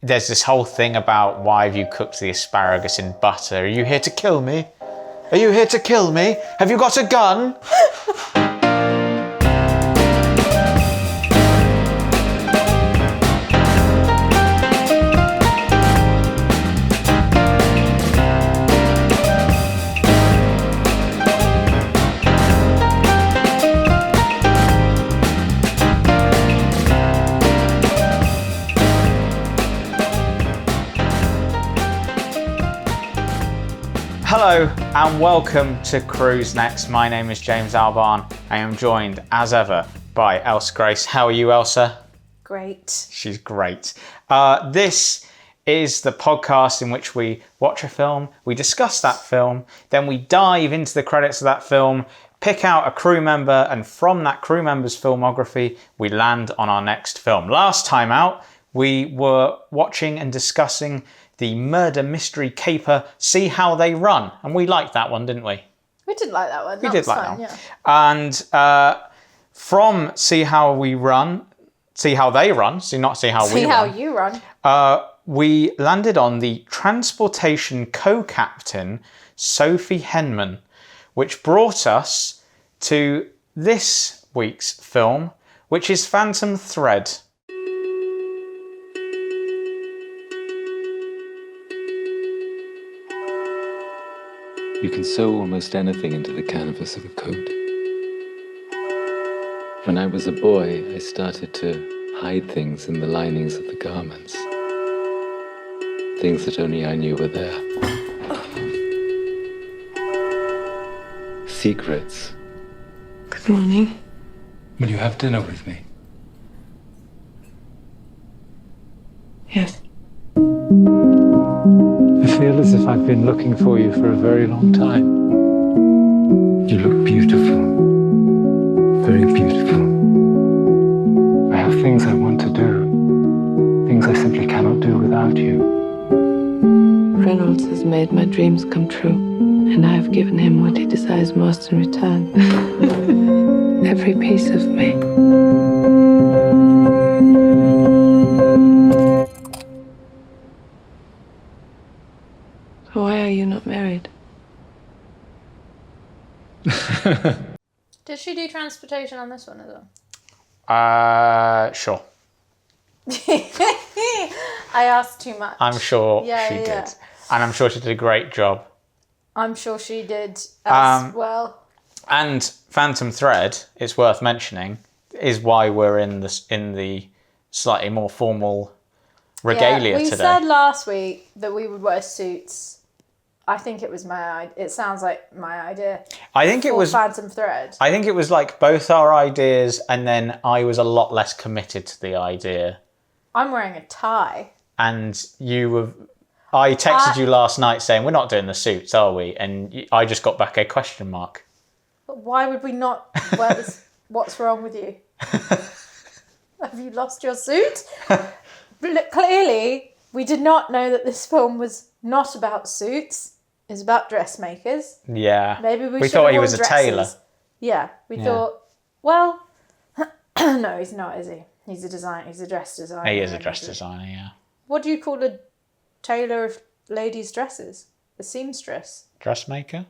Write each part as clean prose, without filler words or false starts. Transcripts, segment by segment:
there's this whole thing about why have you cooked the asparagus in butter? Are you here to kill me? Are you here to kill me? Have you got a gun? Hello and welcome to Cruise Next. My name is James Albarn. I am joined as ever by Elsa Grace. How are you, Elsa? Great. She's great. This is the podcast in which we watch a film, we discuss that film, then we dive into the credits of that film, pick out a crew member, and from that crew member's filmography, we land on our next film. Last time out, we were watching and discussing the murder mystery caper, See How They Run. And we liked that one, didn't we? We did like that one. We did like that one. Yeah. And from See How They Run, see not See How We Run. See How You Run. We landed on the transportation co-captain, Sophie Henman, which brought us to this week's film, which is Phantom Thread. You can sew almost anything into the canvas of a coat. When I was a boy, I started to hide things in the linings of the garments. Things that only I knew were there. Secrets. Good morning. Will you have dinner with me? Yes. I feel as if I've been looking for you for a very long time. You look beautiful. Very beautiful. I have things I want to do. Things I simply cannot do without you. Reynolds has made my dreams come true, and I have given him what he desires most in return. Every piece of me. Why are you not married? Did she do transportation on this one as well? Sure. I asked too much. I'm sure she did. And I'm sure she did a great job. I'm sure she did as well. And Phantom Thread, it's worth mentioning, is why we're in the slightly more formal regalia today. We said last week that we would wear suits. I think it was it sounds like my idea. I think it was Phantom Thread. I think it was like both our ideas, and then I was a lot less committed to the idea. I'm wearing a tie. And I texted you last night saying, we're not doing the suits, are we? And I just got back a question mark. But why would we not wear this? What's wrong with you? Have you lost your suit? Clearly, we did not know that this film was not about suits. It's about dressmakers. Yeah. Maybe we thought he was a tailor. Yeah. We thought, well, no, he's not, is he? He's a designer. He's a dress designer. He is a dress designer, yeah. What do you call a tailor of ladies' dresses? A seamstress? Dressmaker?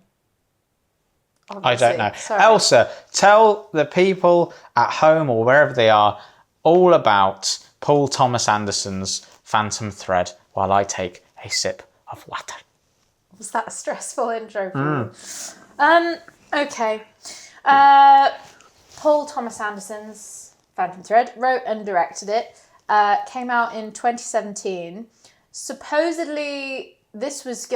Obviously. I don't know. Sorry. Elsa, tell the people at home or wherever they are all about Paul Thomas Anderson's Phantom Thread while I take a sip of water. Was that a stressful intro for you? Okay. Paul Thomas Anderson's Phantom Thread wrote and directed it. Came out in 2017. Supposedly, this was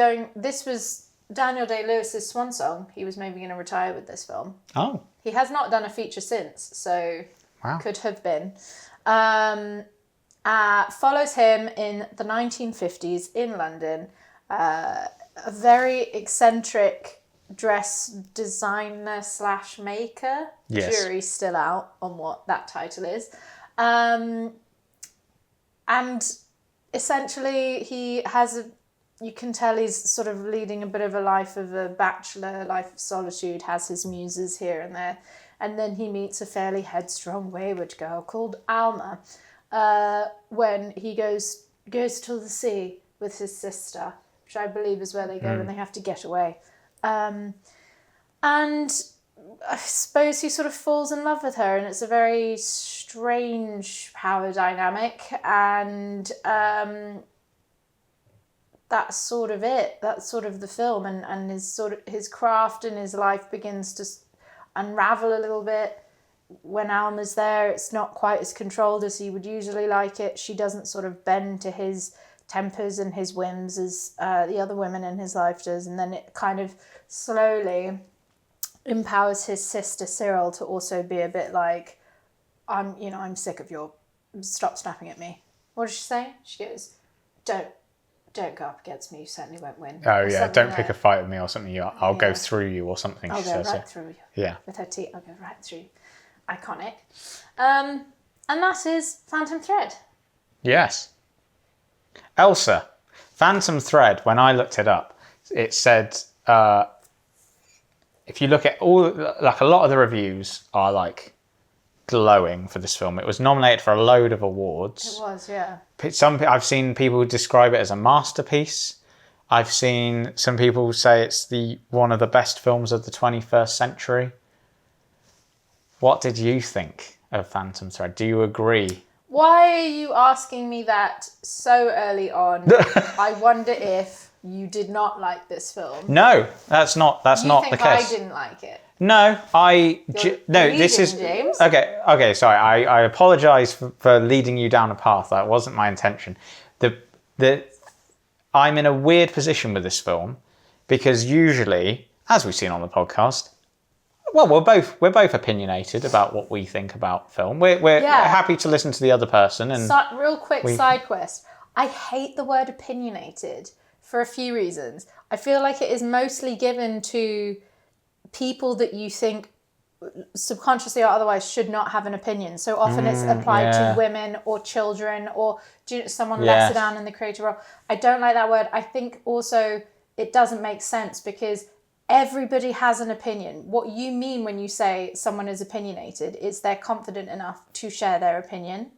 Daniel Day-Lewis's swan song. He was maybe going to retire with this film. Oh. He has not done a feature since, so could have been. Follows him in the 1950s in London. A very eccentric dress designer / maker. Yes. Jury's still out on what that title is. And essentially he has you can tell he's sort of leading a bit of a life of a bachelor, life of solitude, has his muses here and there. And then he meets a fairly headstrong, wayward girl called Alma when he goes goes to the sea with his sister, which I believe is where they go when they have to get away. And I suppose he sort of falls in love with her, and it's a very strange power dynamic, and that's sort of it. That's sort of the film, and his craft and his life begins to unravel a little bit. When Alma's there, it's not quite as controlled as he would usually like it. She doesn't sort of bend to his tempers and his whims as the other women in his life does, and then it kind of slowly empowers his sister Cyril to also be a bit like, I'm sick of your, stop snapping at me. What does she say? She goes, don't go up against me, you certainly won't win. Oh yeah, don't pick a fight with me or something. I'll go through you or something. I'll she go says, right through you. Yeah. With her teeth, I'll go right through you. Iconic. And that is Phantom Thread. Yes. Elsa, Phantom Thread, when I looked it up, it said, if you look at a lot of the reviews are like glowing for this film. It was nominated for a load of awards. It was, yeah. I've seen people describe it as a masterpiece. I've seen some people say it's one of the best films of the 21st century. What did you think of Phantom Thread? Do you agree? Why are you asking me that so early on? I wonder if you did not like this film. No, that's not the case. I didn't like it? No, this is James. Okay. Sorry, I apologise for leading you down a path. That wasn't my intention. I'm in a weird position with this film because usually, as we've seen on the podcast, well, we're both opinionated about what we think about film. We're happy to listen to the other person. And real quick side quest. I hate the word opinionated for a few reasons. I feel like it is mostly given to people that you think subconsciously or otherwise should not have an opinion. So often it's applied to women or children or someone lesser down in the creator role. I don't like that word. I think also it doesn't make sense because everybody has an opinion. What you mean when you say someone is opinionated is they're confident enough to share their opinion.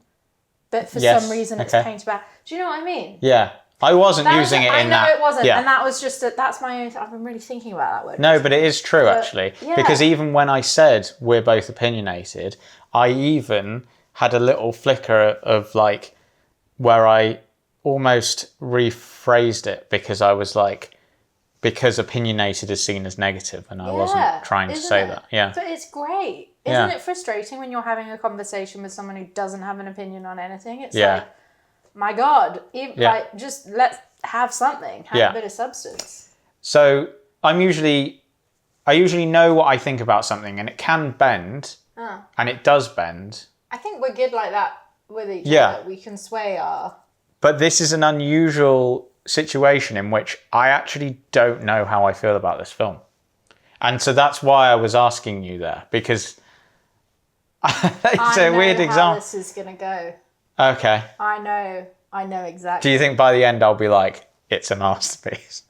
But for some reason it's painted bad. Do you know what I mean? Yeah. I wasn't using it in that. I know it wasn't. Yeah. And that was just, that's my own, I've been really thinking about that word. No, but it is true actually. Yeah. Because even when I said we're both opinionated, I even had a little flicker of like, where I almost rephrased it because I was like, because opinionated is seen as negative and I wasn't trying to say that. Yeah. But it's great. Isn't it frustrating when you're having a conversation with someone who doesn't have an opinion on anything? It's like, my God, like, just let's have something, have a bit of substance. So I usually know what I think about something and it can bend and it does bend. I think we're good like that with each other. We can sway our... But this is an unusual situation in which I actually don't know how I feel about this film. And so that's why I was asking you there, because it's a weird example. I know how this is going to go. Okay. I know exactly. Do you think by the end I'll be like, it's a masterpiece?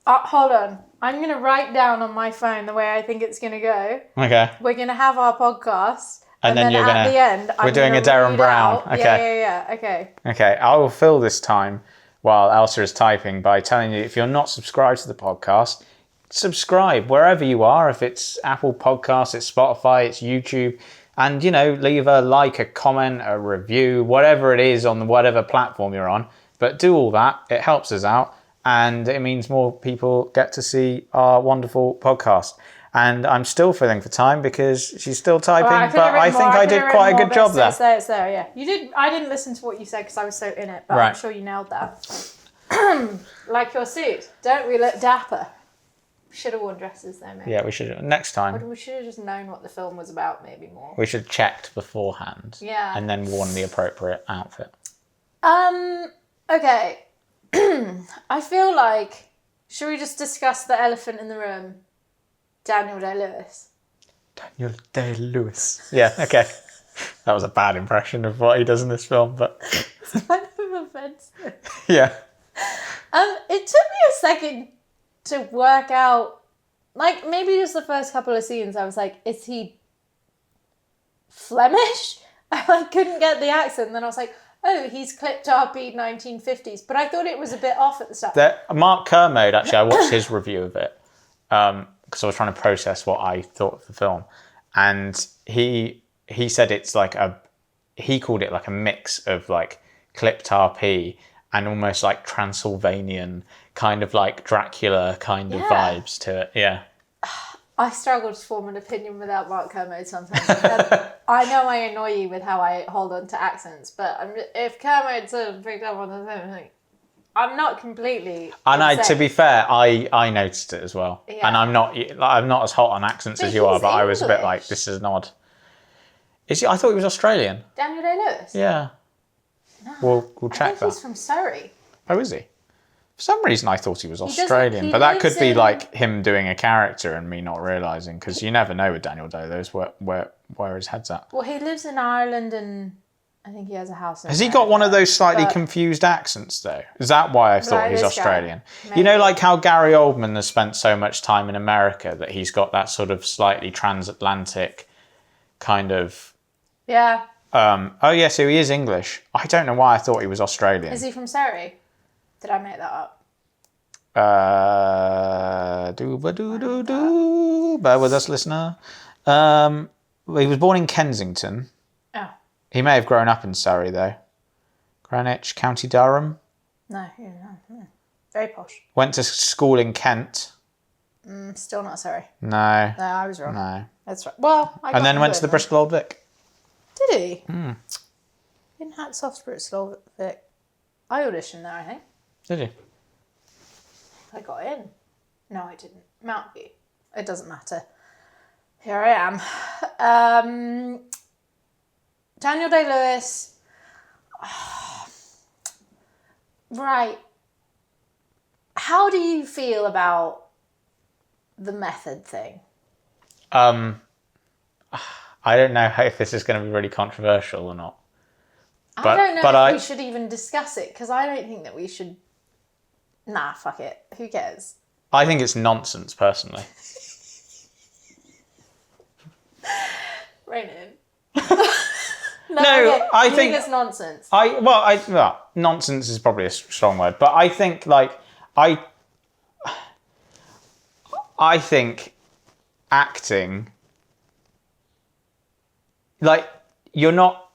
Hold on. I'm going to write down on my phone the way I think it's going to go. Okay. We're going to have our podcast. And then you're at the end, we're doing a Darren Brown. Out. Okay. Yeah. Okay. Okay. I will fill this time while Elsa is typing by telling you, if you're not subscribed to the podcast, subscribe wherever you are. If it's Apple Podcasts, it's Spotify, it's YouTube. And, leave a like, a comment, a review, whatever it is on whatever platform you're on. But do all that. It helps us out. And it means more people get to see our wonderful podcast. And I'm still filling for time because she's still typing. But I think I did quite a good job there. It's there, yeah. You did. I didn't listen to what you said because I was so in it. But I'm sure you nailed that. Like your suit. Don't we look dapper? Should have worn dresses though, maybe. Yeah, we should. Next time. We should have just known what the film was about, maybe more. We should have checked beforehand. Yeah. And then worn the appropriate outfit. Okay. I feel like, should we just discuss the elephant in the room? Daniel Day-Lewis. Daniel Day-Lewis. Yeah, okay. That was a bad impression of what he does in this film, but... It's kind of offensive. Yeah. It took me a second to work out, like, maybe just the first couple of scenes, I was like, is he Flemish? I couldn't get the accent. And then I was like, oh, he's clipped RP 1950s. But I thought it was a bit off at the start. Mark Kermode, actually, I watched his review of it because I was trying to process what I thought of the film. And he said it's like he called it like a mix of like clipped RP and almost like Transylvanian kind of like Dracula kind of vibes to it. Yeah. I struggle to form an opinion without Mark Kermode sometimes. I know I annoy you with how I hold on to accents, but if Kermode sort of picked up on the thing, I'm not completely. And to be fair, I noticed it as well. Yeah. And I'm not as hot on accents But as you are, he's but I was a bit English. like, this is an odd. Is he? I thought he was Australian. Daniel Day-Lewis? Yeah. No. We'll I check think that. he's from Surrey. Oh, is he? For some reason, I thought he was doesn't- Australian, he but that lives could be in- like him doing a character and me not realising, because you never know with Daniel Day-Lewis where his head's at. Well, he lives in Ireland and I think he has a house in Has he got one of America, those slightly but- confused accents, though? Is that why I thought Like he's this guy? Australian? Maybe. You know, like how Gary Oldman has spent so much time in America that he's got that sort of slightly transatlantic kind of... Yeah. oh, yeah, so he is English. I don't know why I thought he was Australian. Is he from Surrey? Did I make that up? Do-ba-do-do-do. Bear with us, listener. He was born in Kensington. Oh. He may have grown up in Surrey, though. Greenwich, County Durham. No. Very posh. Went to school in Kent. Still not Surrey. No. No, I was wrong. No. That's right. Well, I And then went to the Bristol Old Vic. Did he? In hats off to Bristol Old Vic. I auditioned there, I think. Did you? I got in. No, I didn't. Mount View. It doesn't matter. Here I am. Daniel Day-Lewis. Right. How do you feel about the method thing? I don't know if this is going to be really controversial or not. I don't know if we should even discuss it, because I don't think that we should... Nah, fuck it. Who cares? I think it's nonsense, personally. Rein it in. No, okay. I You think it's nonsense. Well, nonsense is probably a strong word, but I think I think acting, like, you're not.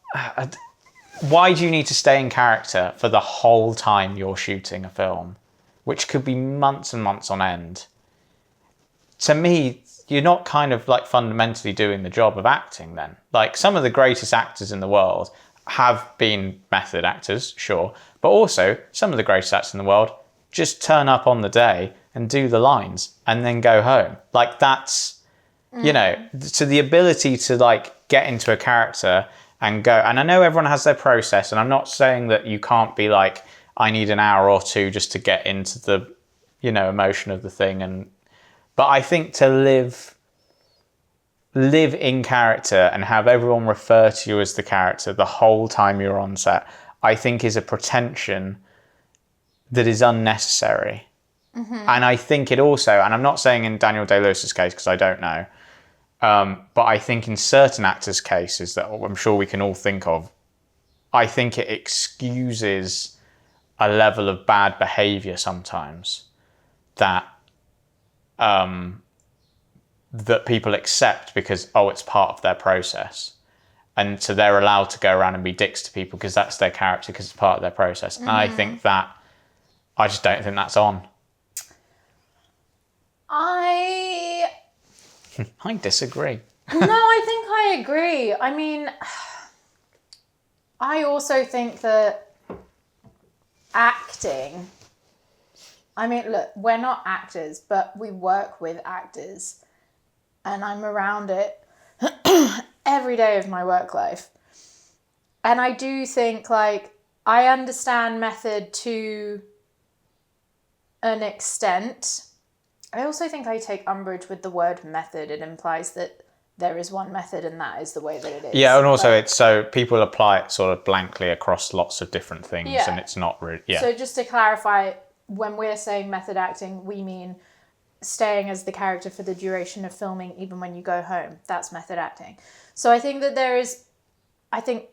Why do you need to stay in character for the whole time you're shooting a film, which could be months and months on end? To me, you're not kind of like fundamentally doing the job of acting then. Like, some of the greatest actors in the world have been method actors, sure, but also some of the greatest actors in the world just turn up on the day and do the lines and then go home. Like, that's, you know, so the ability to like get into a character and go, and I know everyone has their process, and I'm not saying that you can't be like, I need an hour or two just to get into the, you know, emotion of the thing. But I think to live in character and have everyone refer to you as the character the whole time you're on set, I think is a pretension that is unnecessary. And I think it also, and I'm not saying in Daniel Day-Lewis's case because I don't know, but I think in certain actors' cases that I'm sure we can all think of, I think it excuses a level of bad behaviour sometimes that that people accept because, oh, it's part of their process. And so they're allowed to go around and be dicks to people because that's their character, because it's part of their process. And I think that, I just don't think that's on. I disagree. No, I think I agree. I mean, I also think that acting, I mean, look, we're not actors, but we work with actors, and I'm around it every day of my work life. And I do think, like, I understand method to an extent. I also think I take umbrage with the word method. It implies that there is one method and that is the way that it is. Yeah, and also like, it's so people apply it sort of blankly across lots of different things, Yeah. and it's not really, yeah. So just to clarify, when we're saying method acting, we mean staying as the character for the duration of filming, even when you go home. That's method acting. So I think that there is I think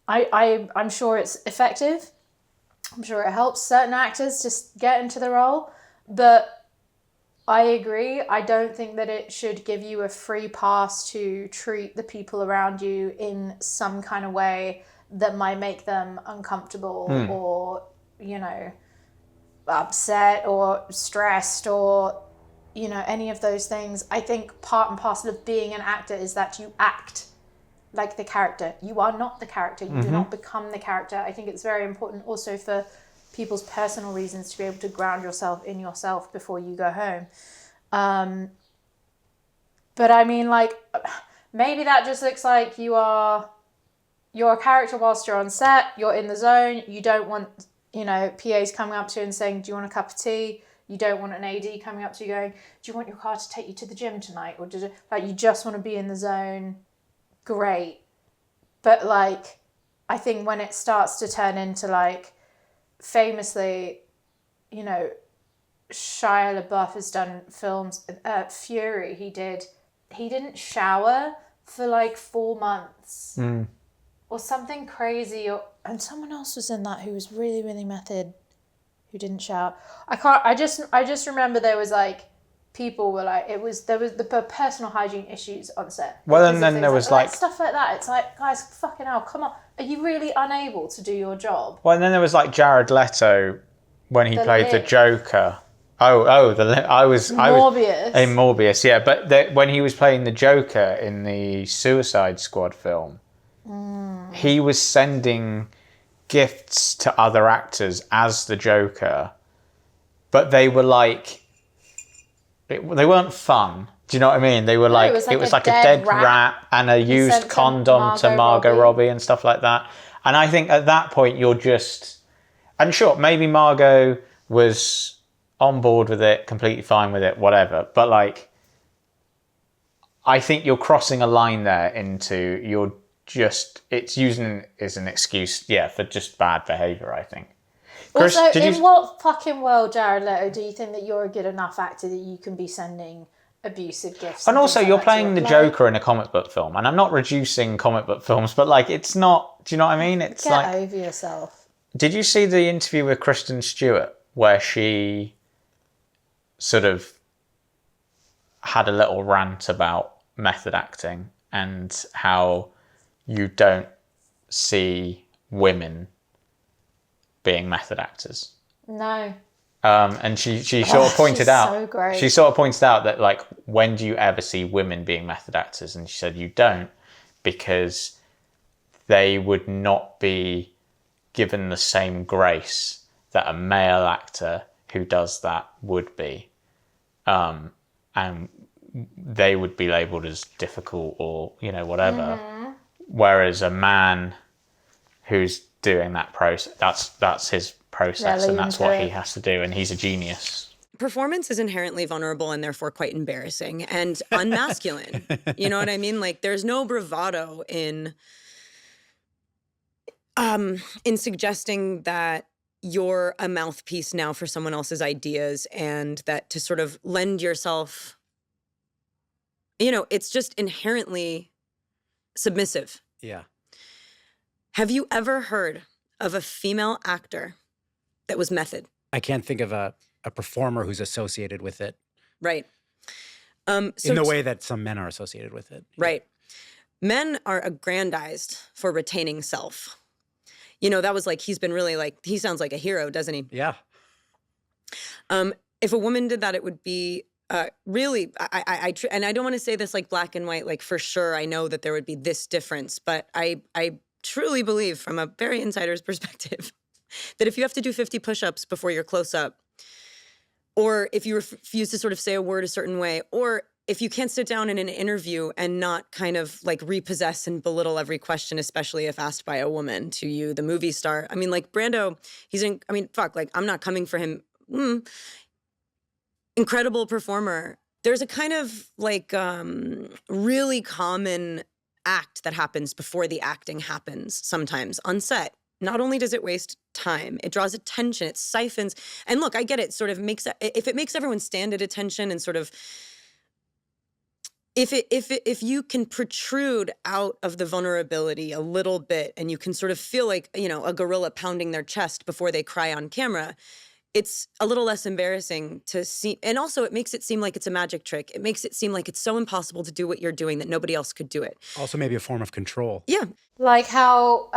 I'm sure it's effective. I'm sure it helps certain actors just get into the role, but I agree. I don't think that it should give you a free pass to treat the people around you in some kind of way that might make them uncomfortable or, you know, upset or stressed or, you know, any of those things. I think part and parcel of being an actor is that you act like the character. You are not the character. You do not become the character. I think it's very important also for people's personal reasons to be able to ground yourself in yourself before you go home. But I mean, like, maybe that just looks like you're a character whilst you're on set, you're in the zone, you don't want, you know, PAs coming up to you and saying, do you want a cup of tea? You don't want an AD coming up to you going, do you want your car to take you to the gym tonight? Or you just want to be in the zone? Great. But like, I think when it starts to turn into like, famously, you know, Shia LaBeouf has done films, Fury, he didn't shower for like 4 months or something crazy, and someone else was in that who was really, really method, who didn't shower. I just remember there was like, people were like, there was the personal hygiene issues on set. Well, and then there was like stuff like that. It's like, guys, fucking hell, come on. Are you really unable to do your job? Well, and then there was like Jared Leto when he played the Joker. I was Morbius. In Morbius, yeah. But when he was playing the Joker in the Suicide Squad film, he was sending gifts to other actors as the Joker, but they were like, they weren't fun. Do you know what I mean? They were like, it was like a dead rat and a used condom to Margot Robbie and stuff like that. And I think at that point you're just, and sure, maybe Margot was on board with it, completely fine with it, whatever. But like, I think you're crossing a line there into, it's using as an excuse, for just bad behaviour, I think. Chris, also, in what fucking world, Jared Leto, do you think that you're a good enough actor that you can be sending abusive gifts? And also, you're playing the Joker in a comic book film, and I'm not reducing comic book films, but like, it's not. Do you know what I mean? It's Get over yourself. Did you see the interview with Kristen Stewart where she sort of had a little rant about method acting and how you don't see women being method actors? No. And she sort of pointed out, so great. She sort of pointed out that like, when do you ever see women being method actors? And she said, you don't, because they would not be given the same grace that a male actor who does that would be. And they would be labelled as difficult or, you know, whatever. Whereas a man who's doing that process, that's his process, and that's what he has to do, and he's a genius. Performance is inherently vulnerable and therefore quite embarrassing and unmasculine. You know what I mean? Like, there's no bravado in suggesting that you're a mouthpiece now for someone else's ideas, and that to sort of lend yourself, you know, it's just inherently submissive. Yeah. Have you ever heard of a female actor that was method? I can't think of a performer who's associated with it. Right. So in the way that some men are associated with it. Right. Men are aggrandized for retaining self. You know, that was like, he's been really like, he sounds like a hero, doesn't he? Yeah. If a woman did that, it would be really, and I don't want to say this like black and white, like for sure I know that there would be this difference, but I truly believe from a very insider's perspective that if you have to do 50 push-ups before you're close up, or if you refuse to sort of say a word a certain way, or if you can't sit down in an interview and not kind of like repossess and belittle every question, especially if asked by a woman to you, the movie star. I mean, like Brando, like I'm not coming for him. Incredible performer. There's a kind of like really common act that happens before the acting happens sometimes on set. Not only does it waste time, it draws attention, it siphons. And look, I get it, sort of makes, if it makes everyone stand at attention and sort of if you can protrude out of the vulnerability a little bit and you can sort of feel like, you know, a gorilla pounding their chest before they cry on camera, it's a little less embarrassing to see. And also it makes it seem like it's a magic trick. It makes it seem like it's so impossible to do what you're doing that nobody else could do it. Also maybe a form of control. Yeah. Like how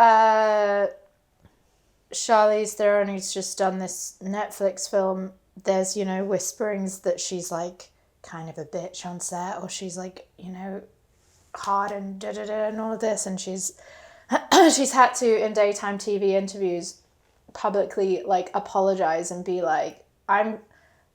Charlize Theron's just done this Netflix film. There's, you know, whisperings that she's like kind of a bitch on set, or she's like, you know, hard and da-da-da and all of this, and she's had to, in daytime TV interviews, publicly like apologize and be like,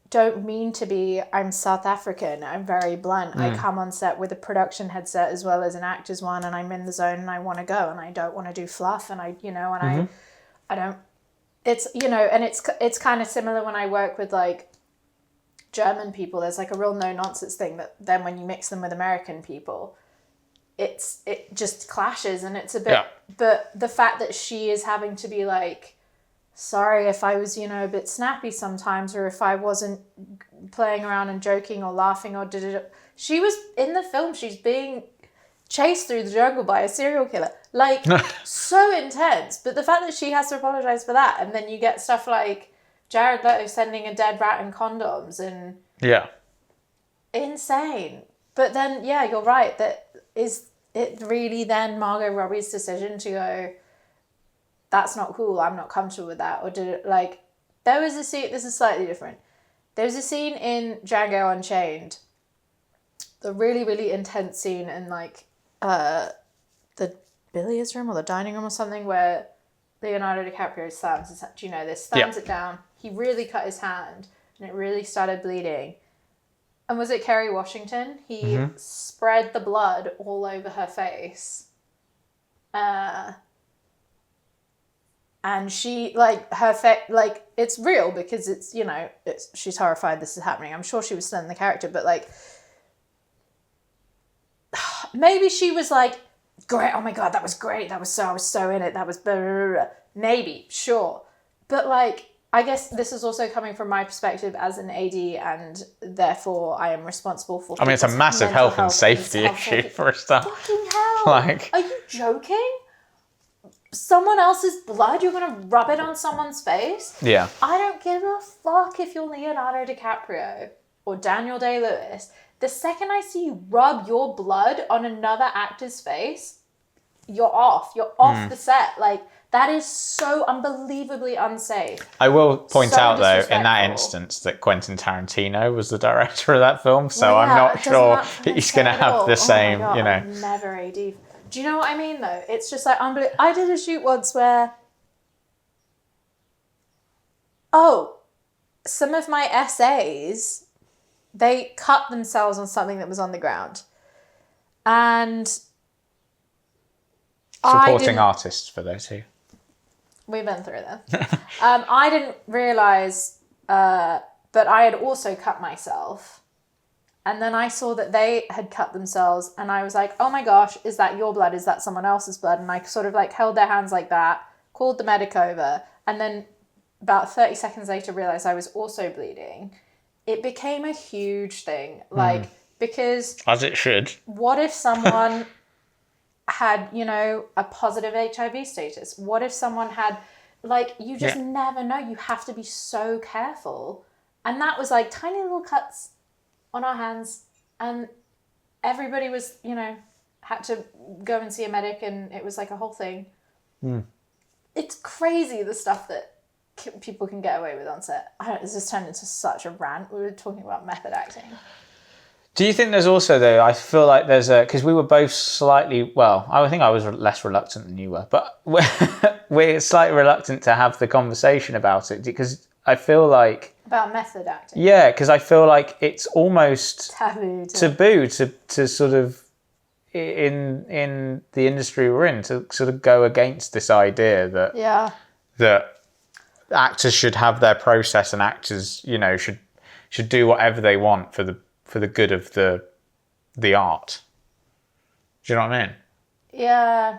don't mean to be, I'm South African, I'm very blunt, I come on set with a production headset as well as an actor's one, and I'm in the zone and I want to go and I don't want to do fluff, and I, you know, and I don't, it's, you know, and it's kind of similar when I work with like German people. There's like a real no nonsense thing that then when you mix them with American people, it just clashes, and it's a bit, but the fact that she is having to be like, sorry if I was, you know, a bit snappy sometimes, or if I wasn't playing around and joking or laughing or she was in the film, she's being chased through the jungle by a serial killer, like so intense, but the fact that she has to apologize for that, and then you get stuff like Jared Leto sending a dead rat and condoms, and insane. But then, yeah, you're right. That is it really then Margot Robbie's decision to go, that's not cool, I'm not comfortable with that? Or did it, like, there was a scene, this is slightly different. There's a scene in Django Unchained, the really, really intense scene in like the billiards room or the dining room or something, where Leonardo DiCaprio slams, do you know this, slams it down. He really cut his hand and it really started bleeding. And was it Kerry Washington? He spread the blood all over her face. And she, like, her face, like, it's real because it's, you know, she's horrified this is happening. I'm sure she was still in the character, but, like, maybe she was like, great, oh my God, that was great. I was so in it. That was blah, blah, blah, blah. Maybe, sure. But, like, I guess this is also coming from my perspective as an AD, and therefore I am responsible for. I mean, it's a massive health and safety issue for a start. Fucking hell! Like, are you joking? Someone else's blood, you're gonna rub it on someone's face? Yeah. I don't give a fuck if you're Leonardo DiCaprio or Daniel Day-Lewis. The second I see you rub your blood on another actor's face, you're off. You're off the set. Like, that is so unbelievably unsafe. I will point So out, though, in that disrespectful. instance, that Quentin Tarantino was the director of that film, so Well, I'm yeah, not it doesn't sure matter he's going to at all. have the same, oh my God, you know. I'd never AD. Do you know what I mean, though? It's just like unbelievable. I did a shoot once where, some of my essays, they cut themselves on something that was on the ground. And Supporting artists, for those who... we've been through that. I didn't realise, but I had also cut myself. And then I saw that they had cut themselves, and I was like, oh my gosh, is that your blood? Is that someone else's blood? And I sort of like held their hands like that, called the medic over, and then about 30 seconds later realised I was also bleeding. It became a huge thing, like, because... As it should. What if someone had, you know, a positive HIV status? What if someone had, like, you just never know. You have to be so careful. And that was like tiny little cuts on our hands, and everybody was, you know, had to go and see a medic, and it was like a whole thing. It's crazy the stuff that people can get away with on set. This just turned into such a rant. We were talking about method acting. Do you think there's also, though, I feel like there's a... Because we were both slightly... Well, I think I was less reluctant than you were, but we're slightly reluctant to have the conversation about it, because I feel like... About method acting? Yeah, because I feel like it's almost... Taboo to sort of, in the industry we're in, to sort of go against this idea that that actors should have their process, and actors, you know, should do whatever they want for the good of the art. Do you know what I mean? Yeah.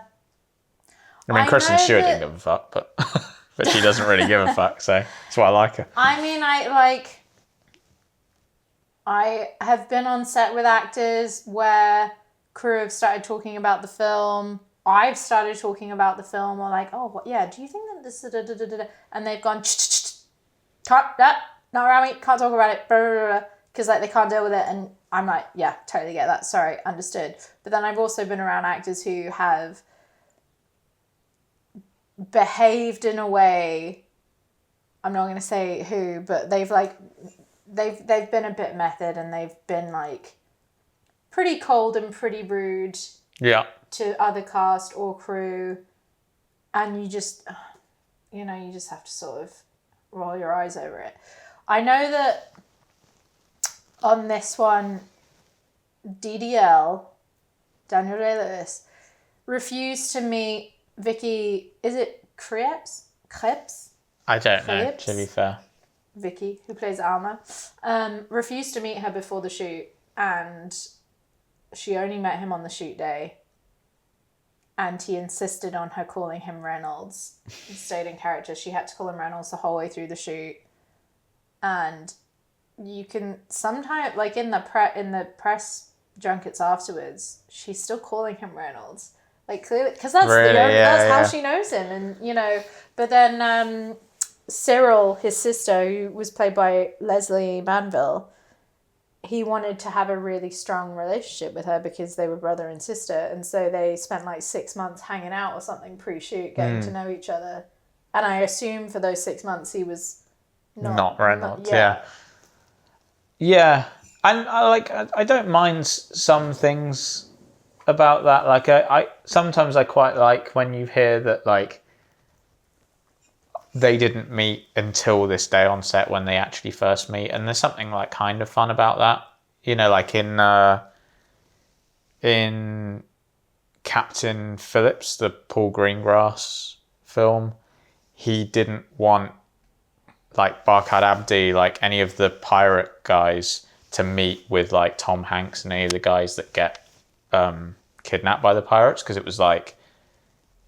I mean, Kristen know Stewart that- didn't give a fuck, but she doesn't really give a fuck, so that's why I like her. I mean, I like... I have been on set with actors where crew have started talking about the film. I've started talking about the film, or like, oh, what, yeah, do you think that this, and they've gone, can't, not around me, can't talk about it, because like they can't deal with it, and I'm like, yeah, totally get that, sorry, understood. But then I've also been around actors who have behaved in a way, I'm not going to say who, but they've been a bit method, and they've been like pretty cold and pretty rude to other cast or crew, and you just have to sort of roll your eyes over it. I know that on this one, DDL, Daniel Day-Lewis, refused to meet Vicky, is it Krieps? I don't know, Krieps? to be fair. Vicky, who plays Alma, refused to meet her before the shoot, and she only met him on the shoot day, and he insisted on her calling him Reynolds. He stayed in character. She had to call him Reynolds the whole way through the shoot, and you can sometimes, like in the press junkets afterwards, she's still calling him Reynolds, like clearly, because that's really? that's how she knows him, and But then Cyril, his sister, who was played by Lesley Manville, he wanted to have a really strong relationship with her because they were brother and sister, and so they spent like 6 months hanging out or something pre-shoot, getting to know each other. And I assume for those 6 months he was not Reynolds. Yeah, and I don't mind some things about that. Like I sometimes I quite like when you hear that like they didn't meet until this day on set when they actually first meet, and there's something like kind of fun about that, like in Captain Phillips, the Paul Greengrass film, he didn't want like Barkhad Abdi, like any of the pirate guys, to meet with like Tom Hanks and any of the guys that get kidnapped by the pirates, because it was like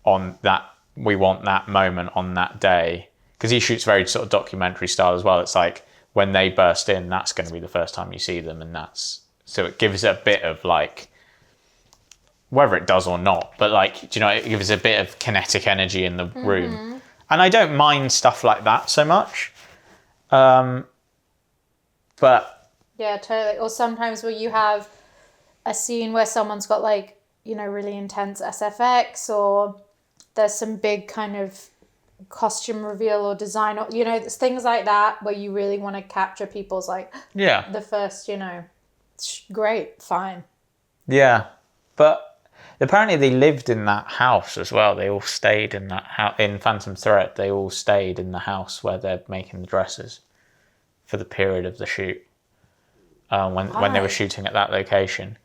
on that, we want that moment on that day, because he shoots very sort of documentary style as well. It's like when they burst in, that's going to be the first time you see them, and that's so it gives a bit of like, whether it does or not, but like, it gives a bit of kinetic energy in the room, and I don't mind stuff like that so much, but yeah, totally. Or sometimes where you have a scene where someone's got like really intense SFX, or there's some big kind of costume reveal or design, or there's things like that where you really want to capture people's like the first great, fine. Yeah, but apparently they lived in that house as well. They all stayed in that house in Phantom Thread. They all stayed in the house where they're making the dresses for the period of the shoot, when they were shooting at that location.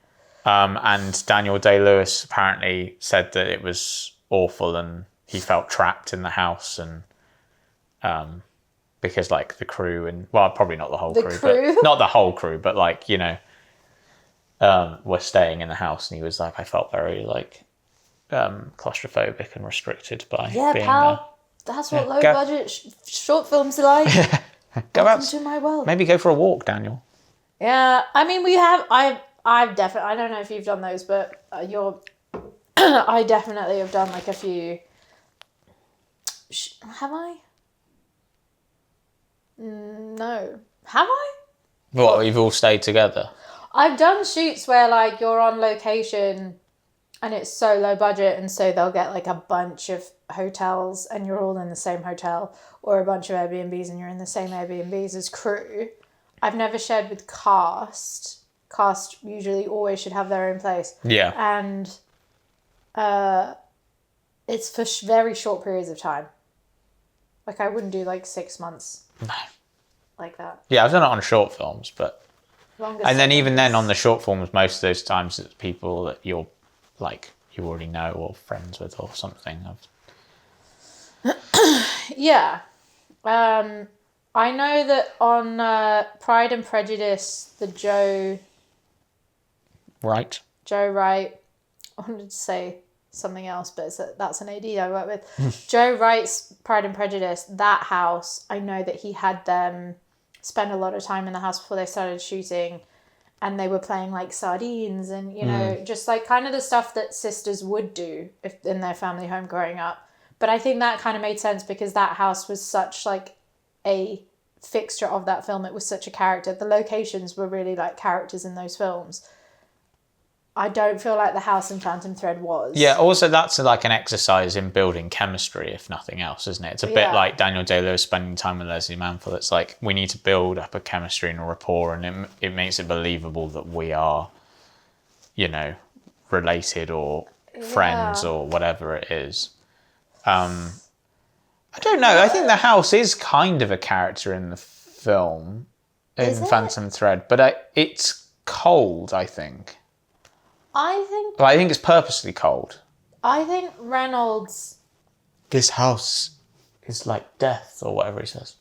And Daniel Day-Lewis apparently said that it was awful and he felt trapped in the house, and because like the crew and probably not the whole crew, but not the whole crew, but like were staying in the house, and he was like, I felt very like claustrophobic and restricted by being there. That's what low budget short films are like. Go out to my world. Maybe go for a walk, Daniel. Yeah, I mean I've definitely, I don't know if you've done those, but I definitely have done like a few. Have I? No. Have I? What, you've all stayed together? I've done shoots where like you're on location and it's so low budget, and so they'll get like a bunch of hotels and you're all in the same hotel, or a bunch of Airbnbs and you're in the same Airbnbs as crew. I've never shared with cast. Cast usually always should have their own place. Yeah. And it's for very short periods of time. Like I wouldn't do like 6 months. No. Like that. Yeah, I've done it on short films, but Longer and then seconds. even then on the short films, most of those times it's people that you're like you already know or friends with or something. Yeah. I know that on Pride and Prejudice, the Joe Wright. I wanted to say something else, but that's an AD I work with. Joe Wright's Pride and Prejudice, that house, I know that he had them spend a lot of time in the house before they started shooting, and they were playing like sardines and, you know, just like kind of the stuff that sisters would do if in their family home growing up. But I think that kind of made sense because that house was such like a fixture of that film. It was such a character. The locations were really like characters in those films. I don't feel like the house in Phantom Thread was. Yeah, also that's like an exercise in building chemistry, if nothing else, isn't it? It's a bit like Daniel Day-Lewis spending time with Lesley Manville. It's like we need to build up a chemistry and a rapport, and it makes it believable that we are, you know, related or friends or whatever it is. I don't know. I think the house is kind of a character in the film, in Phantom Thread, but it's cold, I think. I think it's purposely cold. I think Reynolds... This house is like death, or whatever he says.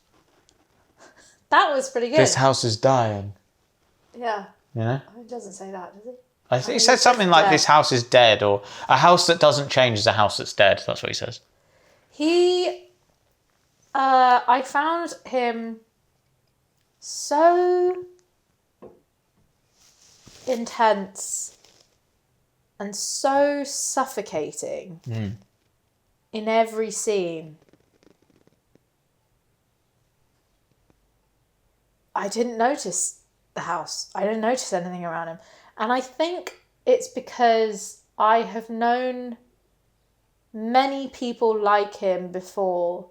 That was pretty good. This house is dying. Yeah. You know? He doesn't say that, does he? I think he said something like, this house is dead, or a house that doesn't change is a house that's dead. That's what he says. I found him so intense and so suffocating in every scene. I didn't notice the house. I didn't notice anything around him. And I think it's because I have known many people like him before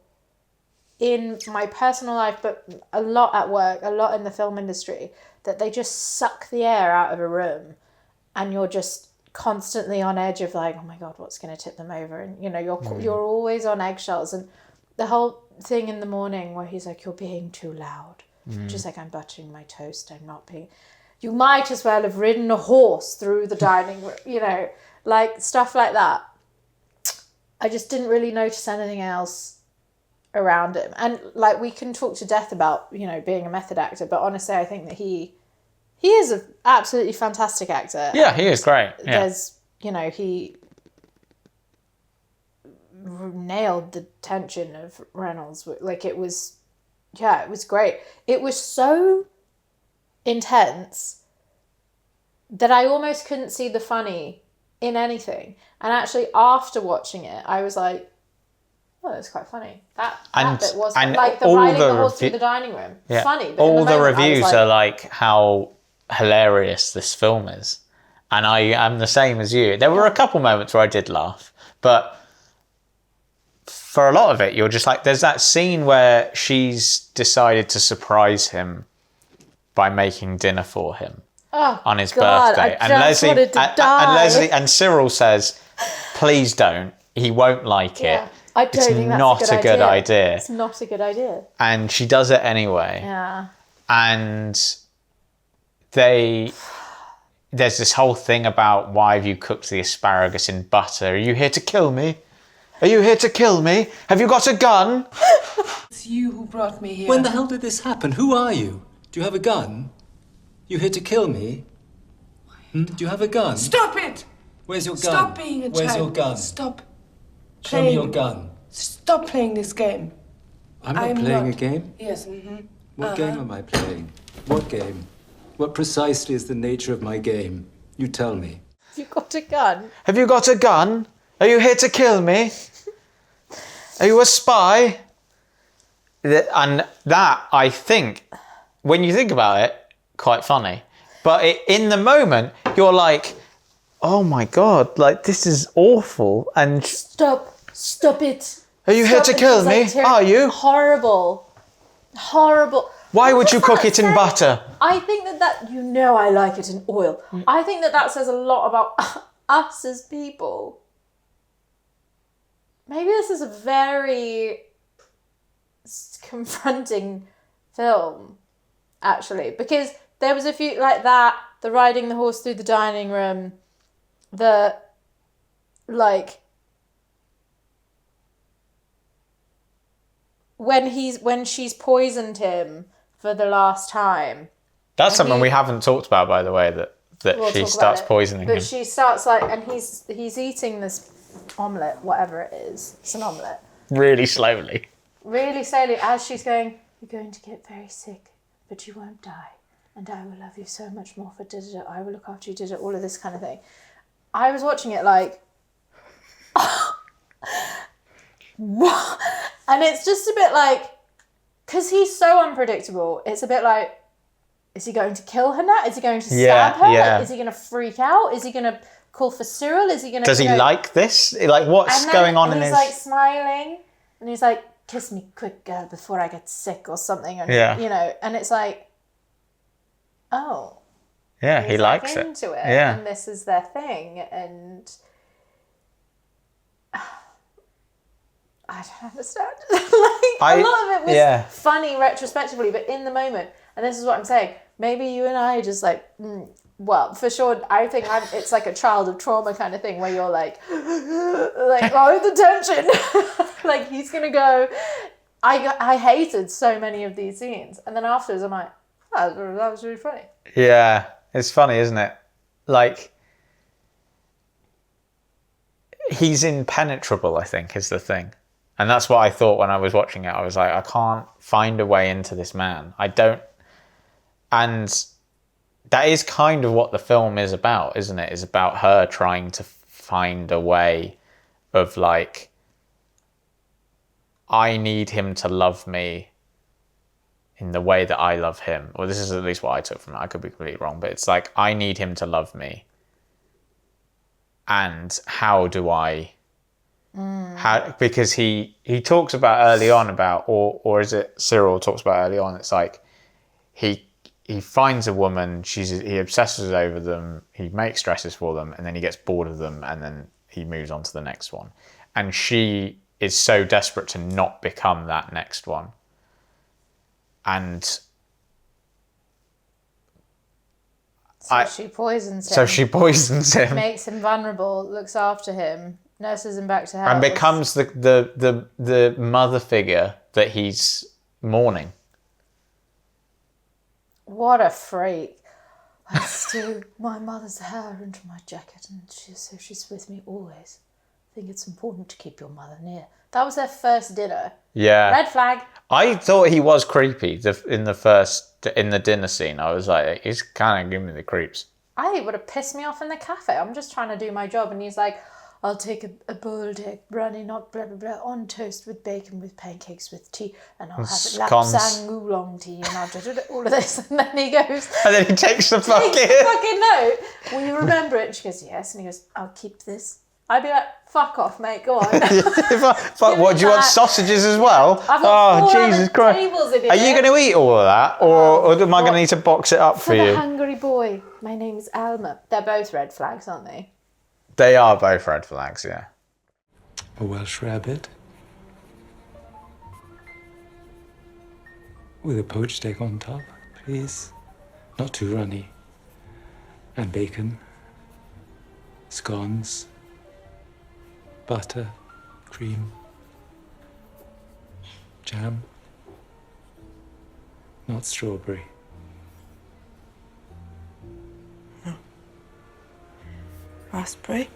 in my personal life, but a lot at work, a lot in the film industry, that they just suck the air out of a room and you're just constantly on edge of like, oh my God, what's going to tip them over? And, you know, you're always on eggshells. And the whole thing in the morning where he's like, you're being too loud. Just like, I'm buttering my toast, I'm not being... You might as well have ridden a horse through the dining room, you know, like stuff like that. I just didn't really notice anything else around him. And like, we can talk to death about, you know, being a method actor, but honestly, I think that he is an absolutely fantastic actor. Yeah, he is great. Yeah. There's, you know, he nailed the tension of Reynolds. Like, it was, yeah, it was great. It was so intense that I almost couldn't see the funny in anything. And actually, after watching it, I was like, oh, that's quite funny. That bit was like the riding the horse through the dining room. Yeah. Funny. But all the reviews are like how hilarious this film is. And I am the same as you. There were a couple moments where I did laugh, but for a lot of it, you're just like, there's that scene where she's decided to surprise him by making dinner for him on his birthday. And Lesley and Cyril says, please don't. He won't like it. I don't think that's not a good idea. It's not a good idea. And she does it anyway. Yeah. And there's this whole thing about, why have you cooked the asparagus in butter? Are you here to kill me? Are you here to kill me? Have you got a gun? It's you who brought me here. When the hell did this happen? Who are you? Do you have a gun? You here to kill me? Do you have a gun? Stop it! Where's your gun? Stop being a child. Where's your gun? Stop Show me your gun. Stop playing this game. I'm not playing a game? Yes, What game am I playing? What game? What precisely is the nature of my game? You tell me. Have you got a gun? Have you got a gun? Are you here to kill me? Are you a spy? And that, I think, when you think about it, quite funny. But in the moment, you're like, oh my God, like, this is awful. And Stop it. Are you here to kill me? Are you? Horrible. Why would you cook it in butter? I think that, you know, I like it in oil. I think that says a lot about us as people. Maybe this is a very confronting film, actually, because there was a few like that, the riding the horse through the dining room, the, like, when she's poisoned him for the last time. That's something we haven't talked about, by the way, that she starts poisoning him. But she starts like, and he's eating this omelette, whatever it is. It's an omelette. Really slowly. Really slowly, as she's going, you're going to get very sick but you won't die. And I will love you so much more for da-da-da. I will look after you, da-da, all of this kind of thing. I was watching it like, what? And it's just a bit like, because he's so unpredictable, it's a bit like, is he going to kill her now? Is he going to stab her? Yeah. Like, is he going to freak out? Is he going to call for Cyril? Is he going to... Does he like this? Like, what's going on in his... And he's like smiling, and he's like, kiss me quick, girl, before I get sick or something. And, Yeah. you know, and it's like, oh. Yeah, he likes like it. into it. Yeah. And this is their thing. And I don't understand. A lot of it was funny retrospectively, but in the moment, and this is what I'm saying, maybe you and I are just like, well, for sure, I think it's like a child of trauma kind of thing where you're like oh, the tension. Like, he's going to go. I hated so many of these scenes. And then afterwards, I'm like, oh, that was really funny. Yeah, it's funny, isn't it? Like, he's impenetrable, I think, is the thing. And that's what I thought when I was watching it. I was like, I can't find a way into this man. I don't. And that is kind of what the film is about, isn't it? It's about her trying to find a way of like, I need him to love me in the way that I love him. Well, this is at least what I took from it. I could be completely wrong, but it's like, I need him to love me. And how do I... How, because he talks about early on about, or is it Cyril talks about early on, it's like he finds a woman, he obsesses over them, he makes dresses for them, and then he gets bored of them, and then he moves on to the next one. And she is so desperate to not become that next one. And she poisons him. So she poisons him. Makes him vulnerable, looks after him, nurses him back to health. And becomes the mother figure that he's mourning. What a freak. I stew my mother's hair into my jacket and she's with me always. I think it's important to keep your mother near. That was their first dinner. Yeah. Red flag. I thought he was creepy in the dinner scene. I was like, he's kind of giving me the creeps. I think it would have pissed me off in the cafe. I'm just trying to do my job. And he's like, I'll take a boiled egg, brandy, not blah, blah, blah, on toast with bacon, with pancakes, with tea, and I'll have scones. lapsang oolong tea, and I'll do all of this. And then he goes... And then he takes the fucking note. Will you remember it? And she goes, yes. And he goes, I'll keep this. I'd be like, fuck off, mate, go on. What, do you want sausages as well? I've got 4 Jesus Christ. tables in here. Are you going to eat all of that? Or am I going to need to box it up for the you? hungry boy. My name's Alma. They're both red flags, aren't they? They are both red flags, yeah. A Welsh rabbit with a poached egg on top, please. Not too runny. And bacon, scones, butter, cream, jam. Not strawberry. No. Raspberry.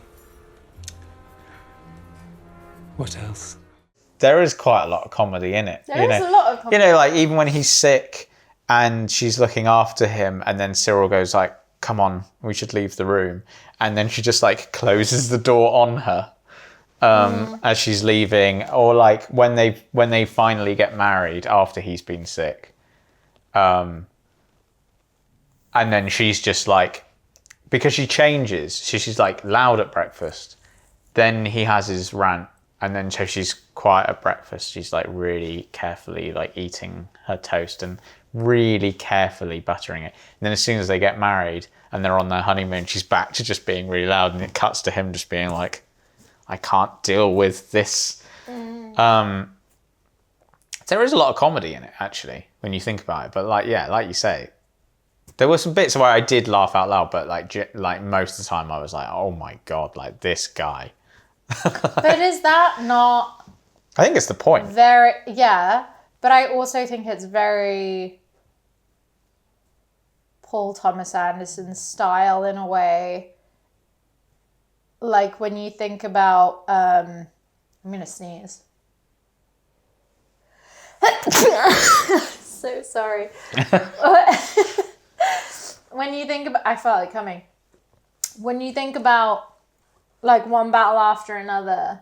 What else? There is quite a lot of comedy in it. There is a lot of comedy. You know, like even when he's sick and she's looking after him and then Cyril goes like, come on, we should leave the room. And then she just like closes the door on her as she's leaving. Or like when they finally get married after he's been sick. And then she's just like, because she changes, she's like loud at breakfast. Then he has his rant. And then so she's quiet at breakfast. She's like really carefully like eating her toast and really carefully buttering it. And then as soon as they get married and they're on their honeymoon, she's back to just being really loud. And it cuts to him just being like, I can't deal with this. There is a lot of comedy in it, actually, when you think about it. But like, yeah, like you say, there were some bits where I did laugh out loud, but like most of the time I was like, oh my God, like this guy. But is that not... I think it's the point. Yeah, but I also think it's very Paul Thomas Anderson style in a way. Like when you think about... I'm going to sneeze. so sorry. When you think about, I felt it coming. When you think about like One Battle After Another,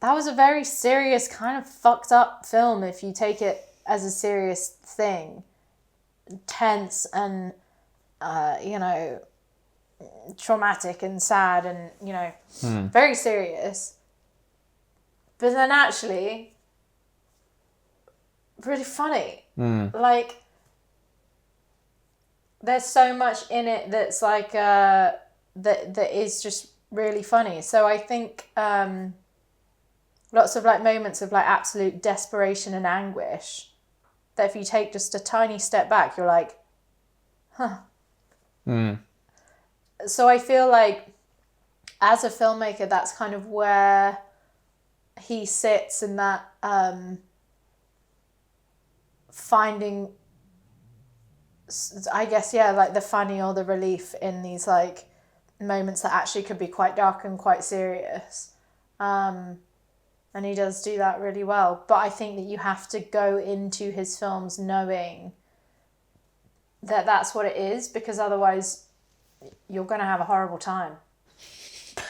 that was a very serious kind of fucked up film if you take it as a serious thing. Tense and, traumatic and sad and, very serious. But then actually, really funny. Like, there's so much in it that's like, that is just really funny. So I think lots of like moments of like absolute desperation and anguish that if you take just a tiny step back, you're like, huh. So I feel like as a filmmaker, that's kind of where he sits in that finding, I guess, like the funny or the relief in these like moments that actually could be quite dark and quite serious. And he does do that really well. But I think that you have to go into his films knowing that that's what it is, because otherwise you're going to have a horrible time.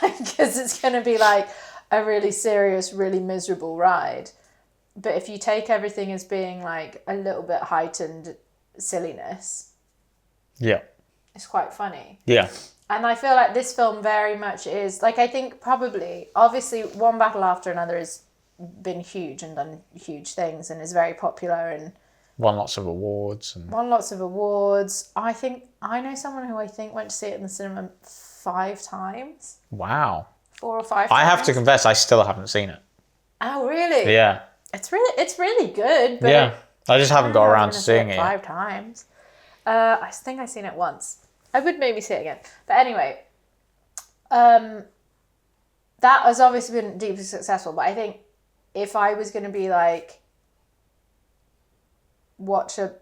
Because it's going to be like a really serious, really miserable ride. But if you take everything as being like a little bit heightened silliness, it's quite funny. And I feel like this film very much is, like, I think probably, obviously, One Battle After Another has been huge and done huge things and is very popular and won lots of awards. I think, I know someone who I think went to see it in the cinema 5 times. Wow. 4 or 5 times. I have to confess, I still haven't seen it. Oh, really? Yeah. It's really good. But yeah. I just haven't got around to seeing it 5 times. I think I've seen it once. I would maybe see it again. But anyway, that has obviously been deeply successful. But I think if I was going to be like, watch a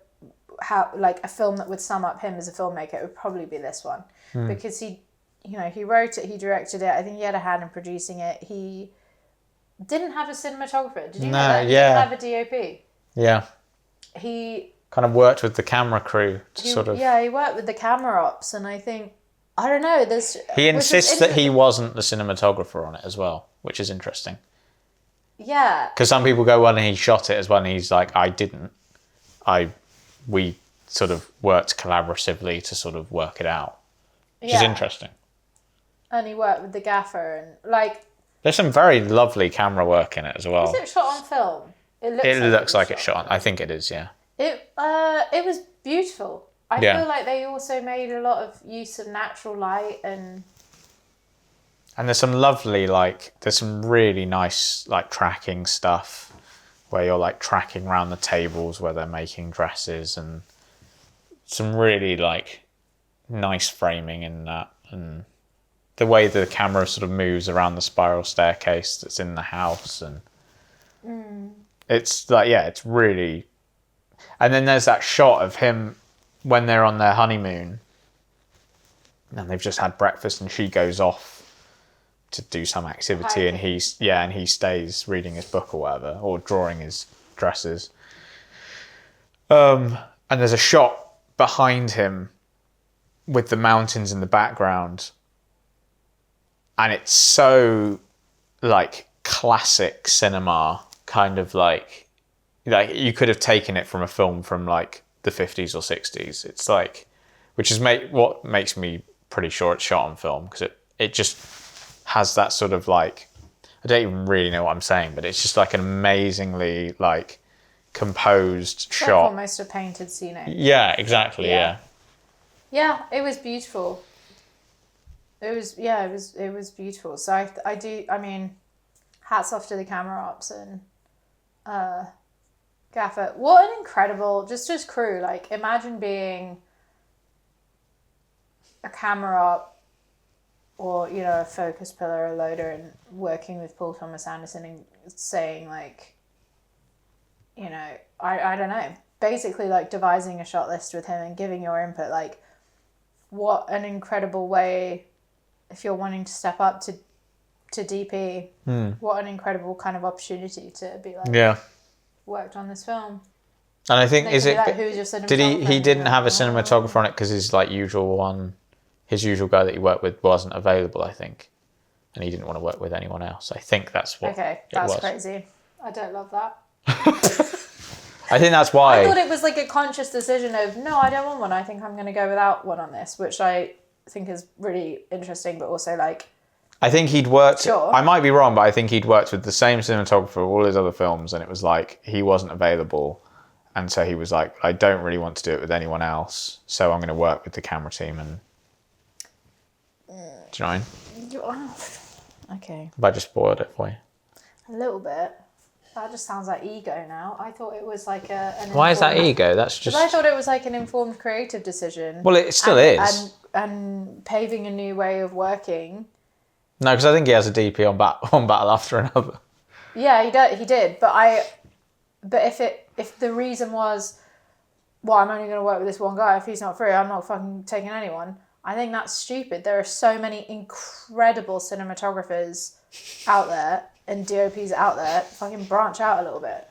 film that would sum up him as a filmmaker, it would probably be this one. Because he wrote it, he directed it. I think he had a hand in producing it. He didn't have a cinematographer. Did you know that? He didn't have a DOP. Yeah. He kind of worked with the camera crew to he worked with the camera ops, and I think, I don't know, he insists that he wasn't the cinematographer on it as well, which is interesting. Yeah. Because some people go, well, and he shot it as well, and he's like, I didn't. We sort of worked collaboratively to sort of work it out, which is interesting. And he worked with the gaffer, and like, there's some very lovely camera work in it as well. Is it shot on film? It looks like it's shot on. I think it is, yeah. It was beautiful. I feel like they also made a lot of use of natural light and there's some lovely, like, there's some really nice, like, tracking stuff where you're, like, tracking around the tables where they're making dresses, and some really, like, nice framing in that, and the way the camera sort of moves around the spiral staircase that's in the house, and it's like, it's really. And then there's that shot of him when they're on their honeymoon and they've just had breakfast, and she goes off to do some activity, and he stays reading his book or whatever, or drawing his dresses. And there's a shot behind him with the mountains in the background, and it's so like classic cinema, kind of like you could have taken it from a film from like the 50s or 60s. It's like, which is what makes me pretty sure it's shot on film, because it just has that sort of like, I don't even really know what I'm saying, but it's just like an amazingly like composed shot. Like almost a painted scene. Yeah, exactly. Yeah, it was beautiful. It was beautiful. So I mean, hats off to the camera ops and gaffer. What an incredible just crew. Like, imagine being a camera op or, a focus pillar, a loader, and working with Paul Thomas Anderson and saying like, I don't know, basically like devising a shot list with him and giving your input. Like, what an incredible way, if you're wanting to step up to DP, what an incredible kind of opportunity to be like, worked on this film. And I think They is can be it like, who's your cinematographer? did he And didn't you're have a like, cinematographer on it because his like usual one, his usual guy that he worked with wasn't available, I think, and he didn't want to work with anyone else. I think that's what. Okay, that's crazy. I don't love that. I think that's why. I thought it was like a conscious decision of, no, I don't want one. I think I'm going to go without one on this, which I think is really interesting, but also like... I think he'd worked... Sure. I might be wrong, but I think he'd worked with the same cinematographer for all his other films, and it was like he wasn't available. And so he was like, I don't really want to do it with anyone else, so I'm going to work with the camera team. And do you know what I mean? Okay. Have I just spoiled it for you? A little bit. That just sounds like ego now. I thought it was like Why is that ego? That's just... Because I thought it was like an informed creative decision. Well, it still is. And paving a new way of working. No, because I think he has a DP on Battle after another. Yeah, he did. But if the reason was, well, I'm only going to work with this one guy. If he's not free, I'm not fucking taking anyone. I think that's stupid. There are so many incredible cinematographers out there and DOPs out there. Fucking branch out a little bit.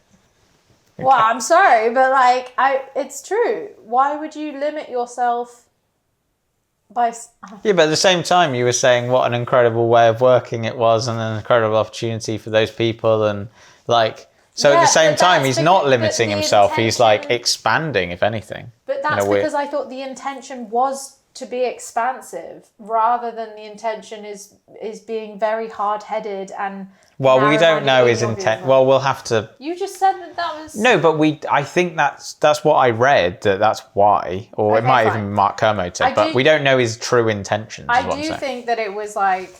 Okay. Well, I'm sorry, but like, it's true. Why would you limit yourself by... Yeah, but at the same time, you were saying what an incredible way of working it was and an incredible opportunity for those people. And like, so at the same time, he's not limiting himself. He's like expanding, if anything. But that's because I thought the intention was to be expansive rather than the intention is being very hard-headed and... Well, we don't know his intent. Well, we'll have to... You just said that was... No, but I think that's what I read, that's why. Or it might even be Mark Kermode said, but we don't know his true intentions. I do think that it was like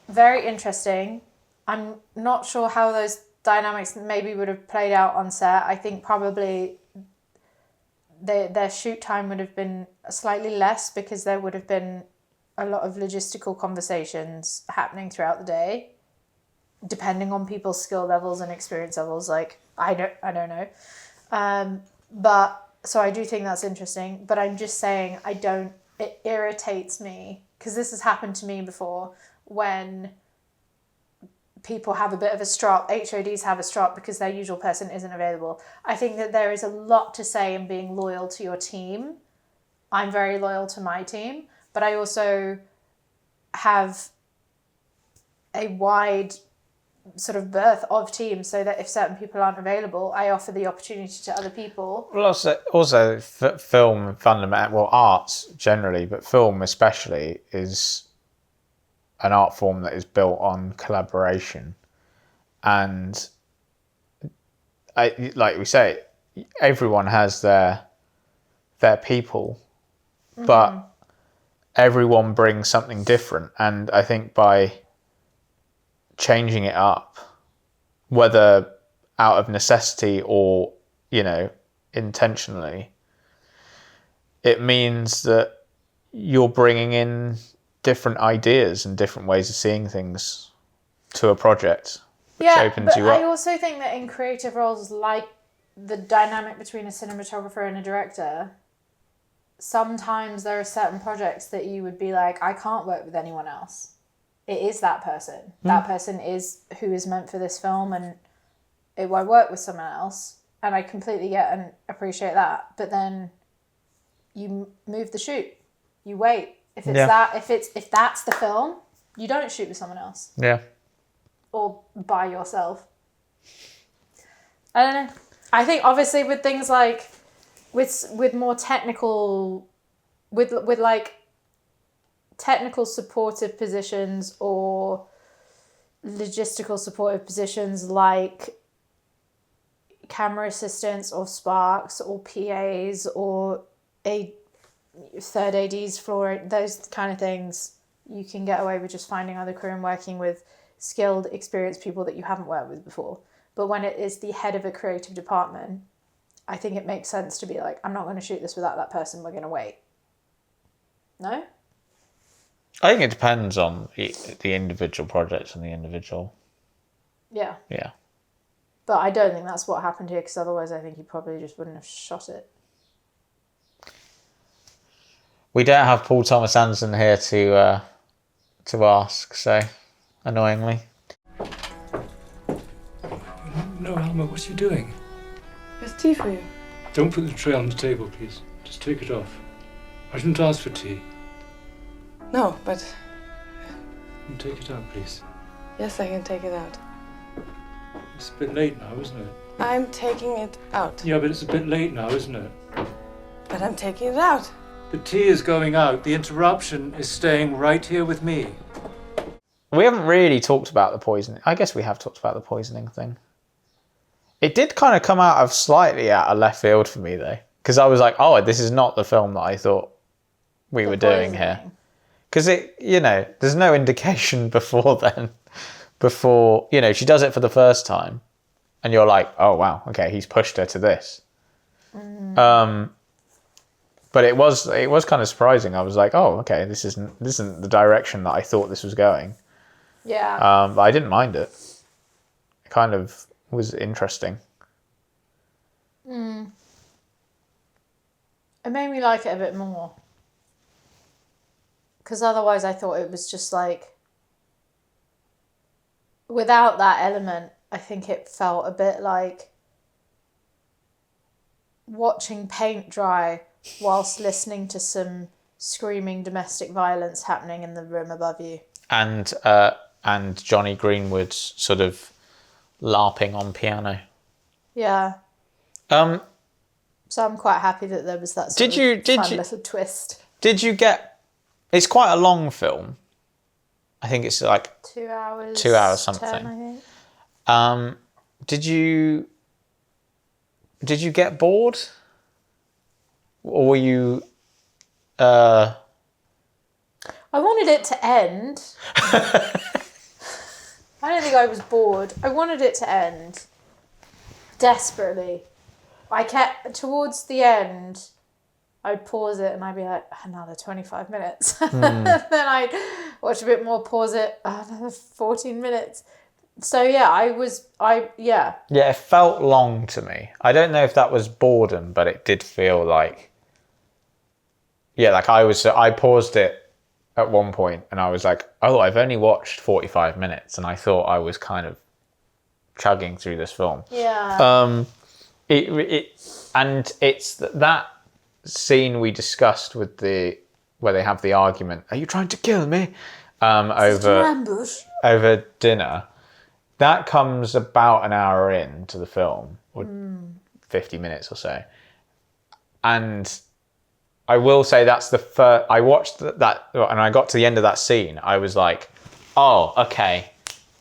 very interesting. I'm not sure how those dynamics maybe would have played out on set. I think probably their shoot time would have been slightly less because there would have been a lot of logistical conversations happening throughout the day, depending on people's skill levels and experience levels. Like, I don't know. But so I do think that's interesting, but I'm just saying it irritates me because this has happened to me before when people have a bit of a strop, HODs have a strop because their usual person isn't available. I think that there is a lot to say in being loyal to your team. I'm very loyal to my team, but I also have a wide sort of berth of teams so that if certain people aren't available, I offer the opportunity to other people. Well, also film fundamental, well, arts generally, but film especially is an art form that is built on collaboration. And like we say, everyone has their people, but everyone brings something different. And I think by changing it up, whether out of necessity or, intentionally, it means that you're bringing in different ideas and different ways of seeing things to a project, which opens you up. I also think that in creative roles, like the dynamic between a cinematographer and a director, sometimes there are certain projects that you would be like, I can't work with anyone else. It is that person. That person is who is meant for this film, and it won't work with someone else. And I completely get and appreciate that. But then you move the shoot. You wait. If that's the film, you don't shoot with someone else. Yeah. Or by yourself. I don't know. I think obviously with things like with more technical with like technical supportive positions or logistical supportive positions like camera assistants or sparks or PAs or a third ADs, floor, those kind of things, you can get away with just finding other crew and working with skilled, experienced people that you haven't worked with before. But when it is the head of a creative department, I think it makes sense to be like, I'm not going to shoot this without that person, we're going to wait. No? I think it depends on the individual projects and the individual. Yeah. Yeah. But I don't think that's what happened here, because otherwise I think he probably just wouldn't have shot it. We don't have Paul Thomas Anderson here to ask, so annoyingly. No, Alma, what are you doing? There's tea for you. Don't put the tray on the table, please. Just take it off. I didn't ask for tea. No, but Take it out, please. yes, I can take it out. It's a bit late now, isn't it? I'm taking it out. Yeah, but it's a bit late now, isn't it? But I'm taking it out. The tea is going out. The interruption is staying right here with me. We haven't really talked about the poisoning. I guess we have talked about the poisoning thing. It did kind of come out of slightly out of left field for me, though. Because I was like, oh, this is not the film that I thought we were doing here. Because there's no indication before then. Before, she does it for the first time. And you're like, oh, wow, okay, he's pushed her to this. But it was kind of surprising. I was like, oh, okay, this isn't the direction that I thought this was going. Yeah. But I didn't mind it. It kind of was interesting. It made me like it a bit more. Because otherwise I thought it was just like, without that element, I think it felt a bit like watching paint dry whilst listening to some screaming domestic violence happening in the room above you. And Johnny Greenwood's sort of LARPing on piano. Yeah. So I'm quite happy that there was that sort of fun little twist. Did you get... It's quite a long film. I think it's like 2 hours. 2 hours something. 10, I think. Did you get bored? Or were you... I wanted it to end. I don't think I was bored. I wanted it to end. Desperately. I kept... Towards the end, I'd pause it and I'd be like, another 25 minutes. Then I'd watch a bit more, pause it, another 14 minutes. So yeah, yeah, it felt long to me. I don't know if that was boredom, but it did feel like, I paused it at one point and I was like, oh, I've only watched 45 minutes and I thought I was kind of chugging through this film. Yeah. It's that scene we discussed with where they have the argument, are you trying to kill me? Over dinner. That comes about an hour into the film, or 50 minutes or so. And I will say that's the first... I watched that, and I got to the end of that scene. I was like, oh, okay,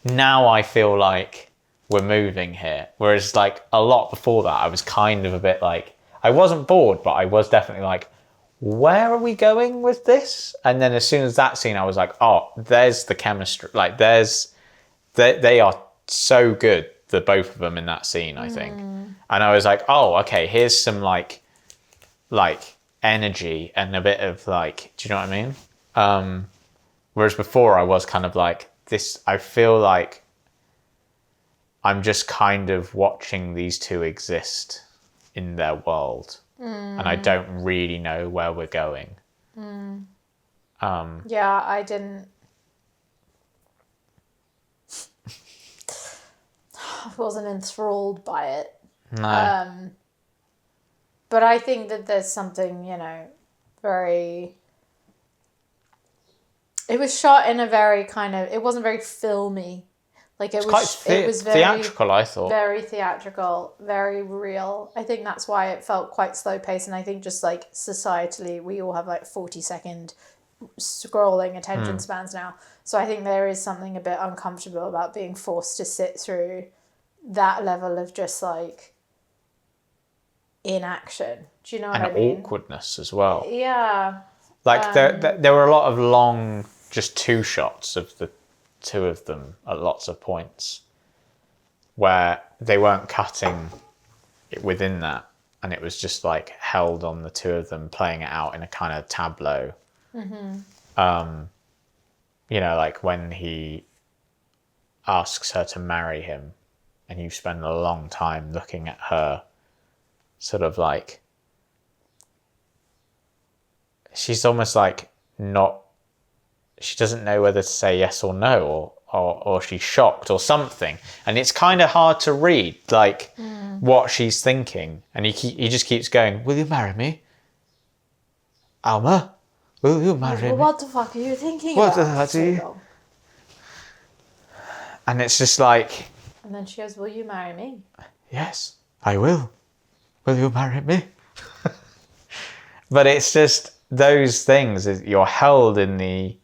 now I feel like we're moving here. Whereas like a lot before that, I was kind of a bit like... I wasn't bored, but I was definitely like, where are we going with this? And then as soon as that scene, I was like, oh, there's the chemistry. Like they are so good, the both of them in that scene, I think. And I was like, oh, okay, here's some like energy and a bit of like, do you know what I mean? Whereas before I was kind of like this, I feel like I'm just kind of watching these two exist in their world. And I don't really know where we're going. Yeah, I didn't... I wasn't enthralled by it. No. But I think that there's something, very... It was shot in a very kind of... It wasn't very filmy. Like it was very theatrical, I thought. Very theatrical, very real. I think that's why it felt quite slow paced. And I think just like societally, we all have like 40-second scrolling attention spans now. So I think there is something a bit uncomfortable about being forced to sit through that level of just like inaction. Do you know what I mean? And awkwardness as well. Yeah. Like there were a lot of long, just two shots of the two of them at lots of points where they weren't cutting it within that, and it was just like held on the two of them playing it out in a kind of tableau. Like when he asks her to marry him and you spend a long time looking at her sort of like she's almost like not... She doesn't know whether to say yes or no, or she's shocked or something. And it's kind of hard to read. Like, what she's thinking, and he just keeps going, "Will you marry me, Alma? Will you marry me? What the fuck are you thinking What about? the hell so do you-" long? And it's just like, And then she goes, "Will you marry me?" "Yes, I will. Will you marry me?" But it's just those things that you're held in the.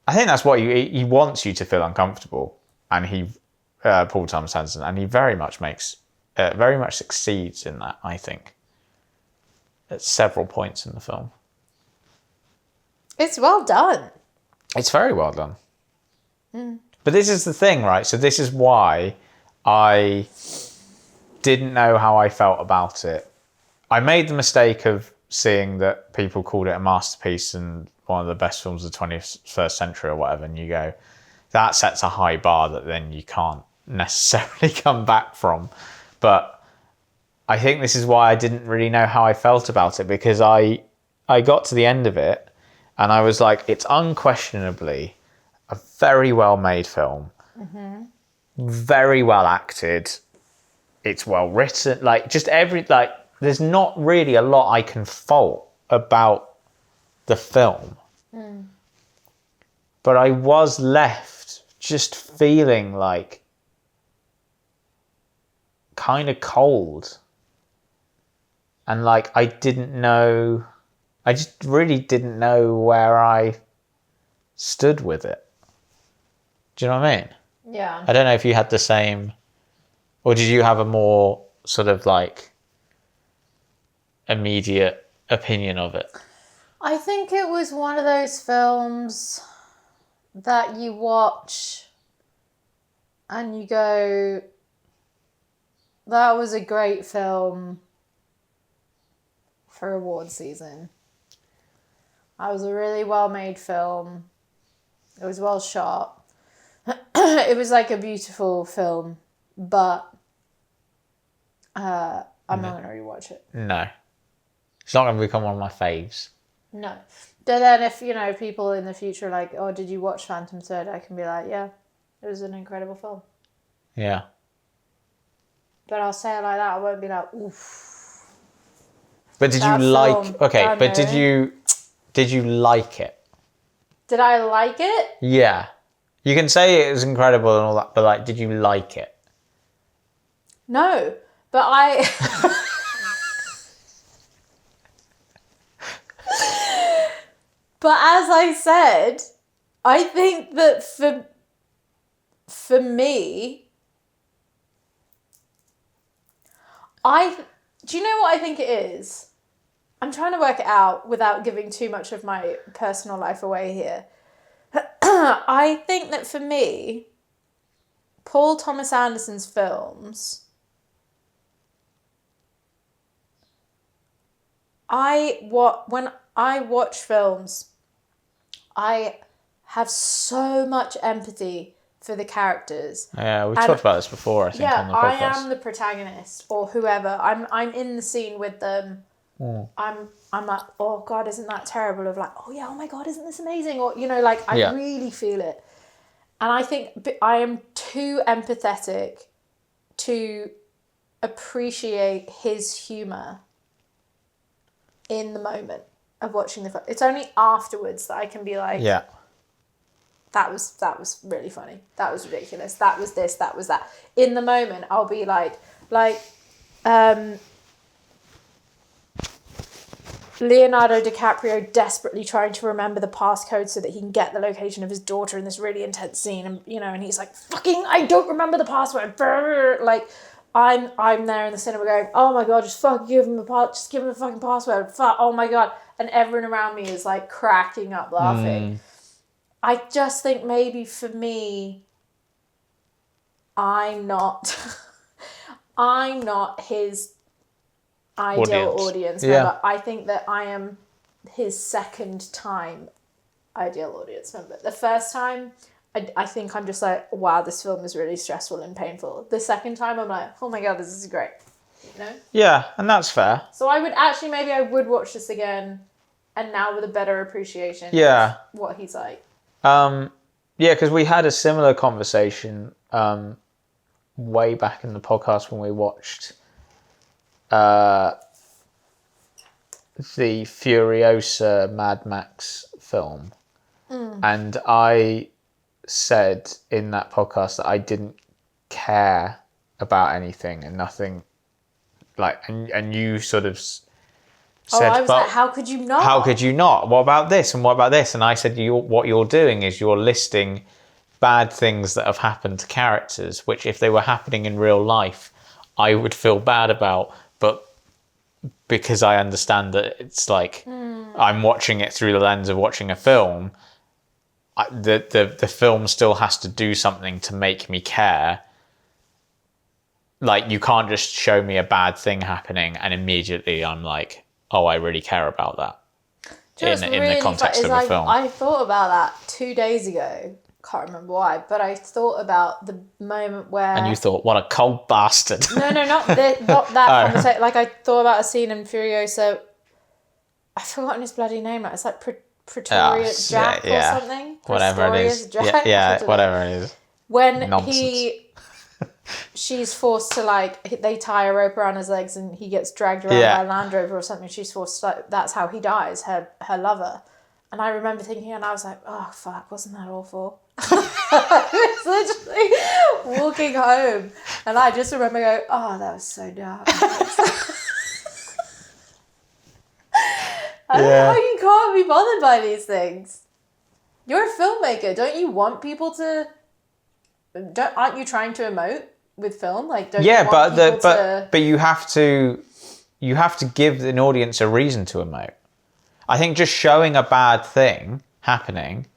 I think that's what he wants you to feel uncomfortable, and Paul Thomas Anderson, and he very much succeeds in that. I think at several points in the film, It's well done. it's very well done. But this is the thing, right? So this is why I didn't know how I felt about it. I made the mistake of seeing that people called it a masterpiece and one of the best films of the 21st century or whatever, and you go, that sets a high bar that then you can't necessarily come back from. But I think this is why I didn't really know how I felt about it, because I got to the end of it and I was like, it's unquestionably a very well made film, very well acted, it's well written, there's not really a lot I can fault about the film. But I was left just feeling like kind of cold. And like I just really didn't know where I stood with it. Do you know what I mean? Yeah. I don't know if you had the same, or did you have a more sort of like immediate opinion of it? I think it was one of those films that you watch and you go, that was a great film for award season. That was a really well-made film. It was well shot. It was like a beautiful film, but I'm not going to rewatch it. No. It's not going to become one of my faves. No. But then if, people in the future are like, oh, did you watch Phantom Thread? I can be like, yeah, it was an incredible film. Yeah. But I'll say it like that. I won't be like, oof. But did you like... Okay, but did you like it? Did I like it? Yeah. You can say it was incredible and all that, but like, did you like it? No. But I... But as I said, I think that for me, do you know what I think it is? I'm trying to work it out without giving too much of my personal life away here. I think that for me, Paul Thomas Anderson's films, when I watch films, I have so much empathy for the characters. Yeah, we've talked about this before, I think, on the podcast. I am the protagonist or whoever. I'm in the scene with them. I'm like, oh God, isn't that terrible? Of like, oh yeah, oh my God, isn't this amazing? Or, I really feel it. And I think I am too empathetic to appreciate his humour in the moment of watching the film. It's only afterwards that I can be like, yeah, that was really funny. That was ridiculous. That was this, that was that. In the moment, I'll be like Leonardo DiCaprio desperately trying to remember the passcode so that he can get the location of his daughter in this really intense scene, and and he's like, fucking, I don't remember the password. Like, I'm there in the cinema going, oh my God, just fucking give him just give him the fucking password. Fuck, oh my God. And everyone around me is like cracking up laughing. I just think maybe for me, I'm not his ideal audience member. I think that I am his second time ideal audience member. The first time, I think I'm just like, wow, this film is really stressful and painful. The second time, I'm like, oh my God, this is great. Yeah, and that's fair. So I would watch this again, and now with a better appreciation of what he's like. Yeah, because we had a similar conversation way back in the podcast when we watched the Furiosa Mad Max film. And I said in that podcast that I didn't care about anything and nothing, like, and you sort of said, I was like, how could you not? How could you not? What about this and what about this? And I said, what you're doing is you're listing bad things that have happened to characters, which if they were happening in real life, I would feel bad about, but because I understand that it's like I'm watching it through the lens of watching a film, the film still has to do something to make me care. Like, you can't just show me a bad thing happening and immediately I'm like, oh, I really care about that. In the context of a film. I thought about that 2 days ago. Can't remember why, but I thought about the moment where... And you thought, what a cold bastard. No, not that conversation. Like, I thought about a scene in Furiosa. I've forgotten his bloody name. It's like Pretorius Jack or something. Whatever it is. Jack? Yeah, whatever it is. When Nonsense. she's forced to, like, they tie a rope around his legs and he gets dragged around by a Land Rover or something. She's forced to, like, that's how he dies, her lover. And I remember thinking, and I was like, oh, fuck, wasn't that awful? I was literally walking home and I just remember going, oh, that was so dark. I don't know how you can't be bothered by these things. You're a filmmaker. Don't you want people to... Aren't you trying to emote with film? Like, don't you want people to... But you have to give an audience a reason to emote. I think just showing a bad thing happening,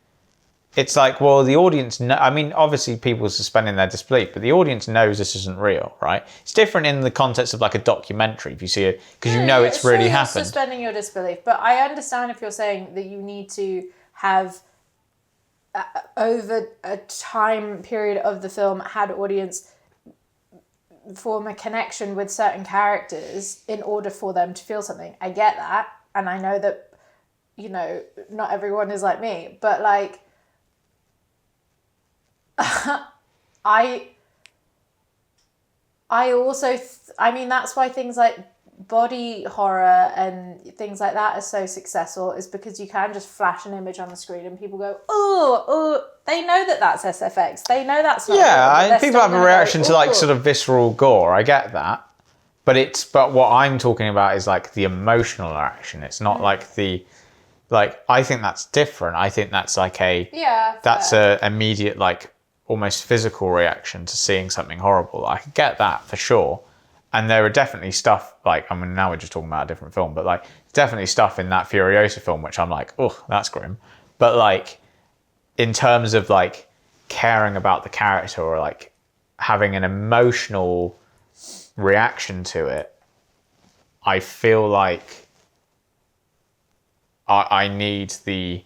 it's like, well, the audience I mean, obviously people are suspending their disbelief, but the audience knows this isn't real, right? It's different in the context of like a documentary if you see it, because you know it's really happened. Suspending your disbelief, but I understand if you're saying that you need to have over a time period of the film had audience form a connection with certain characters in order for them to feel something. I get that, and I know that, you know, not everyone is like me, but like I also I mean, that's why things like body horror and things like that are so successful, is because you can just flash an image on the screen and people go, oh, they know that that's SFX, they know that's not real, people have a reaction to like sort of visceral gore. I get that, but what I'm talking about is like the emotional reaction. It's not like the I think that's different. I think that's like a immediate, like, almost physical reaction to seeing something horrible. I could get that for sure. And there are definitely stuff, like, I mean, now we're just talking about a different film, but like, definitely stuff in that Furiosa film which I'm like, oh, that's grim. But like, in terms of like caring about the character or like having an emotional reaction to it, I feel like I need the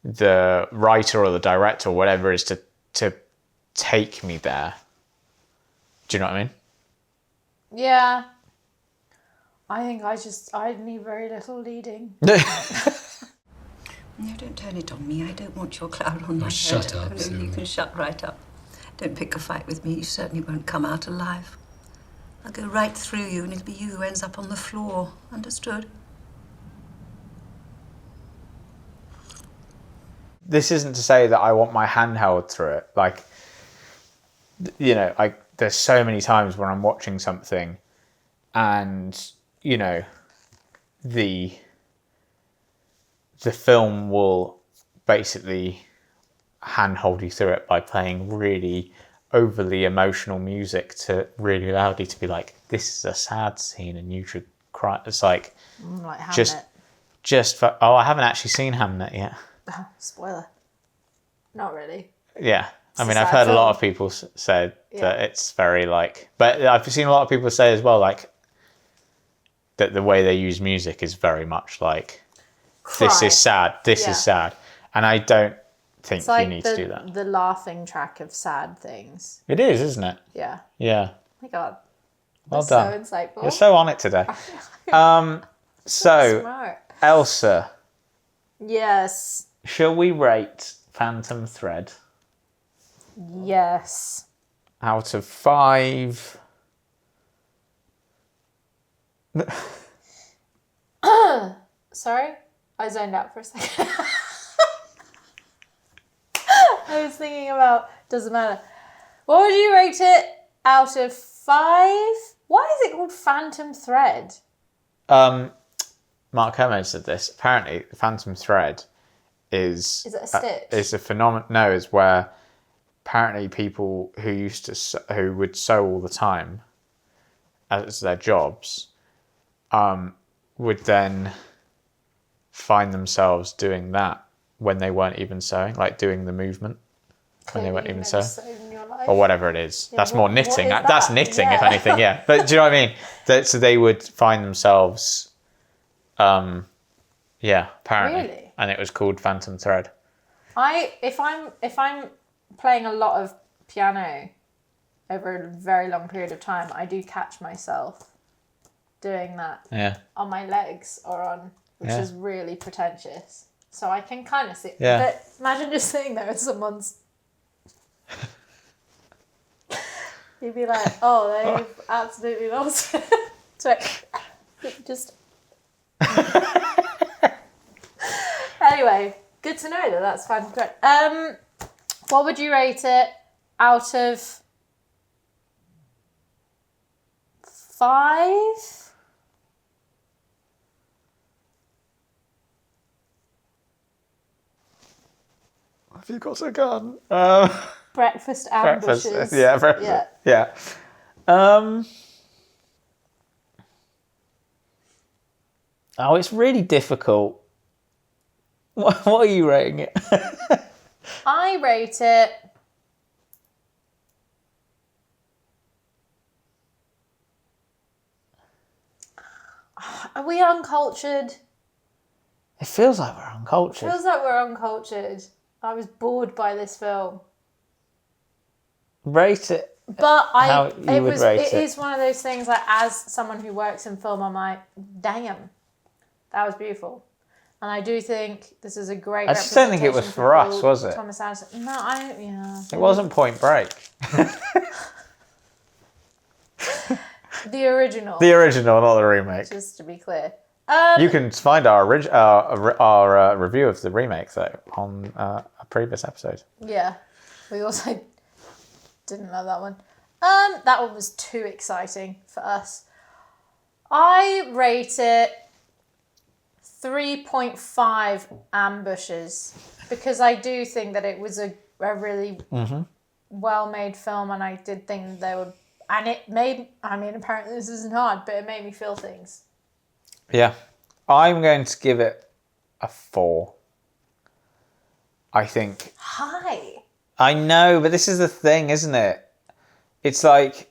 writer or the director or whatever it is to take me there. Do you know what I mean? Yeah. I think I need very little leading. No, don't turn it on me. I don't want your cloud on my head. Shut up, Oh, no, you can shut right up. Don't pick a fight with me. You certainly won't come out alive. I'll go right through you and it'll be you who ends up on the floor. Understood? This isn't to say that I want my hand held through it. Like, you know, there's so many times when I'm watching something and, you know, the film will basically handhold you through it by playing really overly emotional music to really loudly to be like, this is a sad scene and you should cry. It's like Hamlet. Just for, I haven't actually seen Hamlet yet. Spoiler. Not really. Yeah. I mean, I've heard a lot of people say that it's very like, but I've seen a lot of people say as well, like, that the way they use music is very much like, this is sad, this is sad. And I don't think it's like you need to do that. The laughing track of sad things. It is, isn't it? Yeah. Yeah. Oh my God. Well done. So insightful. You're so on it today. So, smart. Elsa. Yes. Shall we rate Phantom Thread? Yes. out of 5. Sorry? I zoned out for a second. I was thinking about, doesn't matter. What would you rate it out of 5? Why is it called Phantom Thread? Mark Kermode said this. Apparently, Phantom Thread is... Is it a stitch? It's a phenomenon. No, it's where apparently people who would sew all the time as their jobs would then find themselves doing that when they weren't even sewing, like doing the movement when they weren't even sewing. Or whatever it is. Yeah, That's more knitting. what is That's that? knitting, Yeah. if anything, yeah. But do you know what I mean? So they would find themselves, apparently. Really? And it was called Phantom Thread. If I'm playing a lot of piano over a very long period of time, I do catch myself doing that on my legs or on, which is really pretentious. So I can kind of see. Yeah. But imagine just sitting there and someone's. You'd be like, oh, they've absolutely lost it. So just. Anyway, good to know that that's Phantom Thread. What would you rate it out of 5? Have you got a gun? Breakfast ambushes. Yeah, breakfast. Yeah. Oh, it's really difficult. What are you rating it? I rate it. Are we uncultured? It feels like we're uncultured. Feels like we're uncultured. I was bored by this film. Rate it. But rate it is one of those things, like, as someone who works in film, I'm like, damn, that was beautiful. And I do think this is a great I just don't think it was for us, was it? Thomas Anderson. No, It wasn't Point Break. The original. The original, not the remake. Just to be clear. You can find our review of the remake, though, on a previous episode. Yeah. We also didn't love that one. That one was too exciting for us. I rate it 3.5 ambushes because I do think that it was a really well-made film, and I did think that they would, and it made, I mean, apparently this isn't hard, but it made me feel things. Yeah. I'm going to give it a 4. I think. Hi. I know, but this is the thing, isn't it? It's like,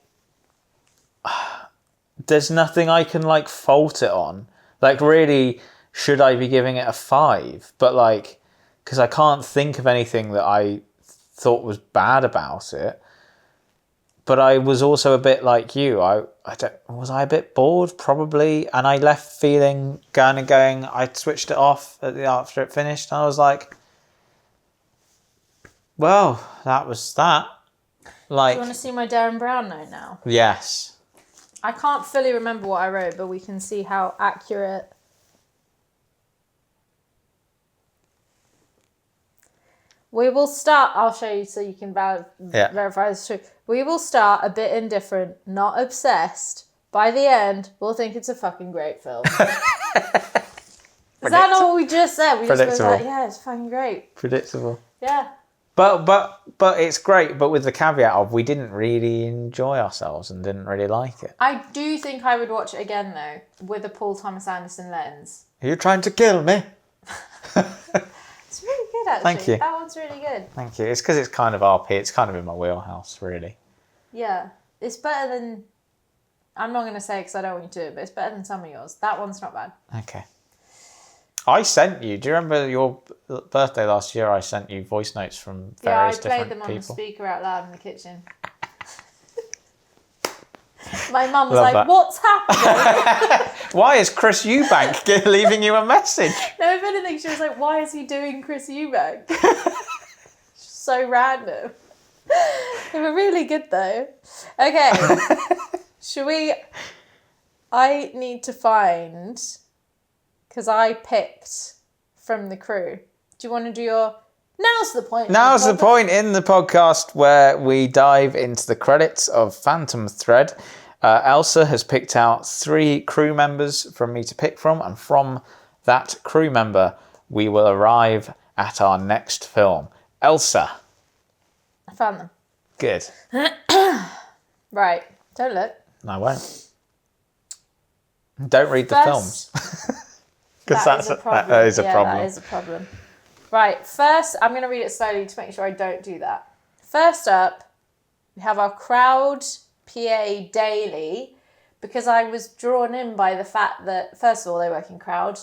there's nothing I can, like, fault it on. Like, really, should I be giving it a 5? But, like, because I can't think of anything that I thought was bad about it. But I was also a bit like you. Was I a bit bored? Probably. And I left feeling going. I switched it off after it finished. And I was like, well, that was that. Like, Do you want to see my Darren Brown note now? Yes. I can't fully remember what I wrote, but we can see how accurate. We will start. I'll show you so you can verify this is true. We will start a bit indifferent, not obsessed. By the end, we'll think it's a fucking great film. Is that not what we just said? We just were like, yeah, it's fucking great. Predictable. Yeah. But it's great, but with the caveat of we didn't really enjoy ourselves and didn't really like it. I do think I would watch it again, though, with a Paul Thomas Anderson lens. Are you trying to kill me? It's really good, actually. Thank you. That one's really good. Thank you. It's because it's kind of RP. It's kind of in my wheelhouse, really. Yeah. It's better than... I'm not going to say because I don't want you to do it, but it's better than some of yours. That one's not bad. Okay. I sent you... Do you remember your birthday last year? I sent you voice notes from various different people. Yeah, I played them on the speaker out loud in the kitchen. My mum was Love that. What's happening? Why is Chris Eubank leaving you a message? No, if anything, she was like, why is he doing Chris Eubank? So random. They were really good though. Okay. I need to find, because I picked from the crew. Do you want to do your... Now's the point. Now's the point in the podcast where we dive into the credits of Phantom Thread. Elsa has picked out 3 crew members from me to pick from, and from that crew member, we will arrive at our next film. Elsa. I found them. Good. Right. Don't look. No, I won't. Don't read the films. Because that is a problem. That is a problem. Right, first, I'm going to read it slowly to make sure I don't do that. First up, we have our crowd PA daily, because I was drawn in by the fact that, first of all, they work in crowd,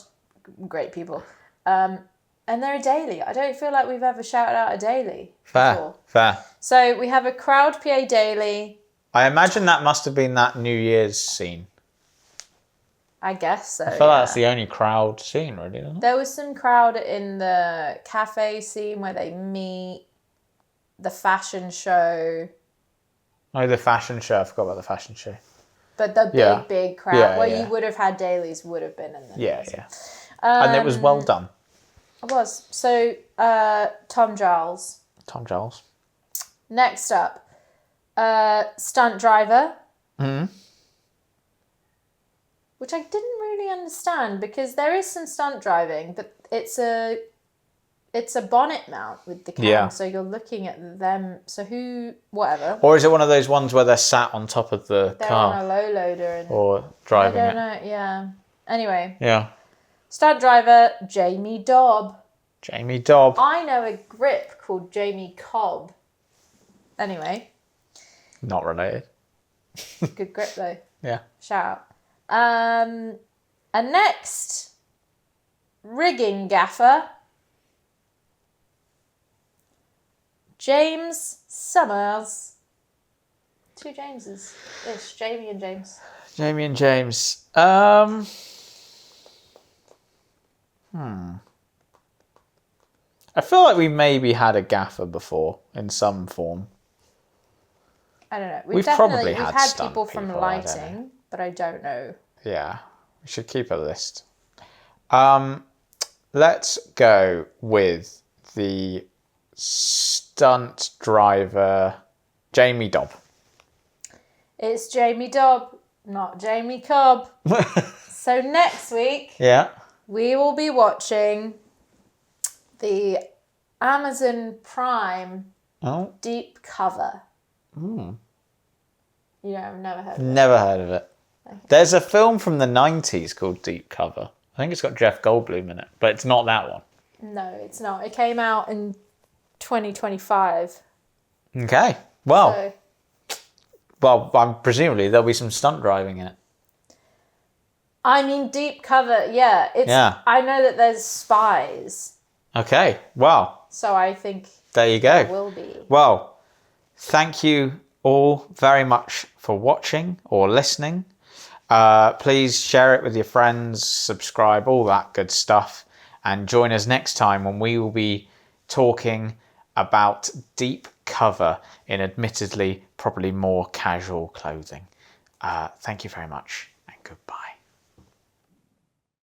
great people, and they're a daily. I don't feel like we've ever shouted out a daily before. Fair. So we have a crowd PA daily. I imagine that must have been that New Year's scene. I guess so. I feel like that's the only crowd scene, really, isn't it? There was some crowd in the cafe scene where they meet, the fashion show. Oh, the fashion show. I forgot about the fashion show. But the big crowd where you would have had dailies would have been in there. Yeah. And it was well done. It was. So, Tom Giles. Tom Giles. Next up, stunt driver. Mm-hmm. Which I didn't really understand, because there is some stunt driving, but it's a bonnet mount with the cam, so you're looking at them. So whatever. Or is it one of those ones where they're sat on top of the car? They're on a low loader and or driving it. I don't know. Yeah. Anyway. Yeah. Stunt driver Jamie Dobb. Jamie Dobb. I know a grip called Jamie Cobb. Anyway. Not related. Good grip though. Yeah. Shout out. And next, rigging gaffer, James Summers. 2 Jameses-ish, Jamie and James. Jamie and James. I feel like we maybe had a gaffer before in some form. I don't know. We've probably had people from lighting, but I don't know. Yeah, we should keep a list. Let's go with the stunt driver, Jamie Dobb. It's Jamie Dobb, not Jamie Cobb. So next week, we will be watching the Amazon Prime Deep Cover. I've never heard of it. Never heard of it. Okay. There's a film from the 90s called Deep Cover. I think it's got Jeff Goldblum in it, but it's not that one. No, it's not. It came out in 2025. Okay. Well, presumably there'll be some stunt driving in it. I mean, Deep Cover, yeah. I know that there's spies. Okay. Well. So I think there you go. There will be. Well, thank you all very much for watching or listening. Please share it with your friends, subscribe, all that good stuff, and join us next time when we will be talking about Deep Cover in admittedly probably more casual clothing. Thank you very much and goodbye.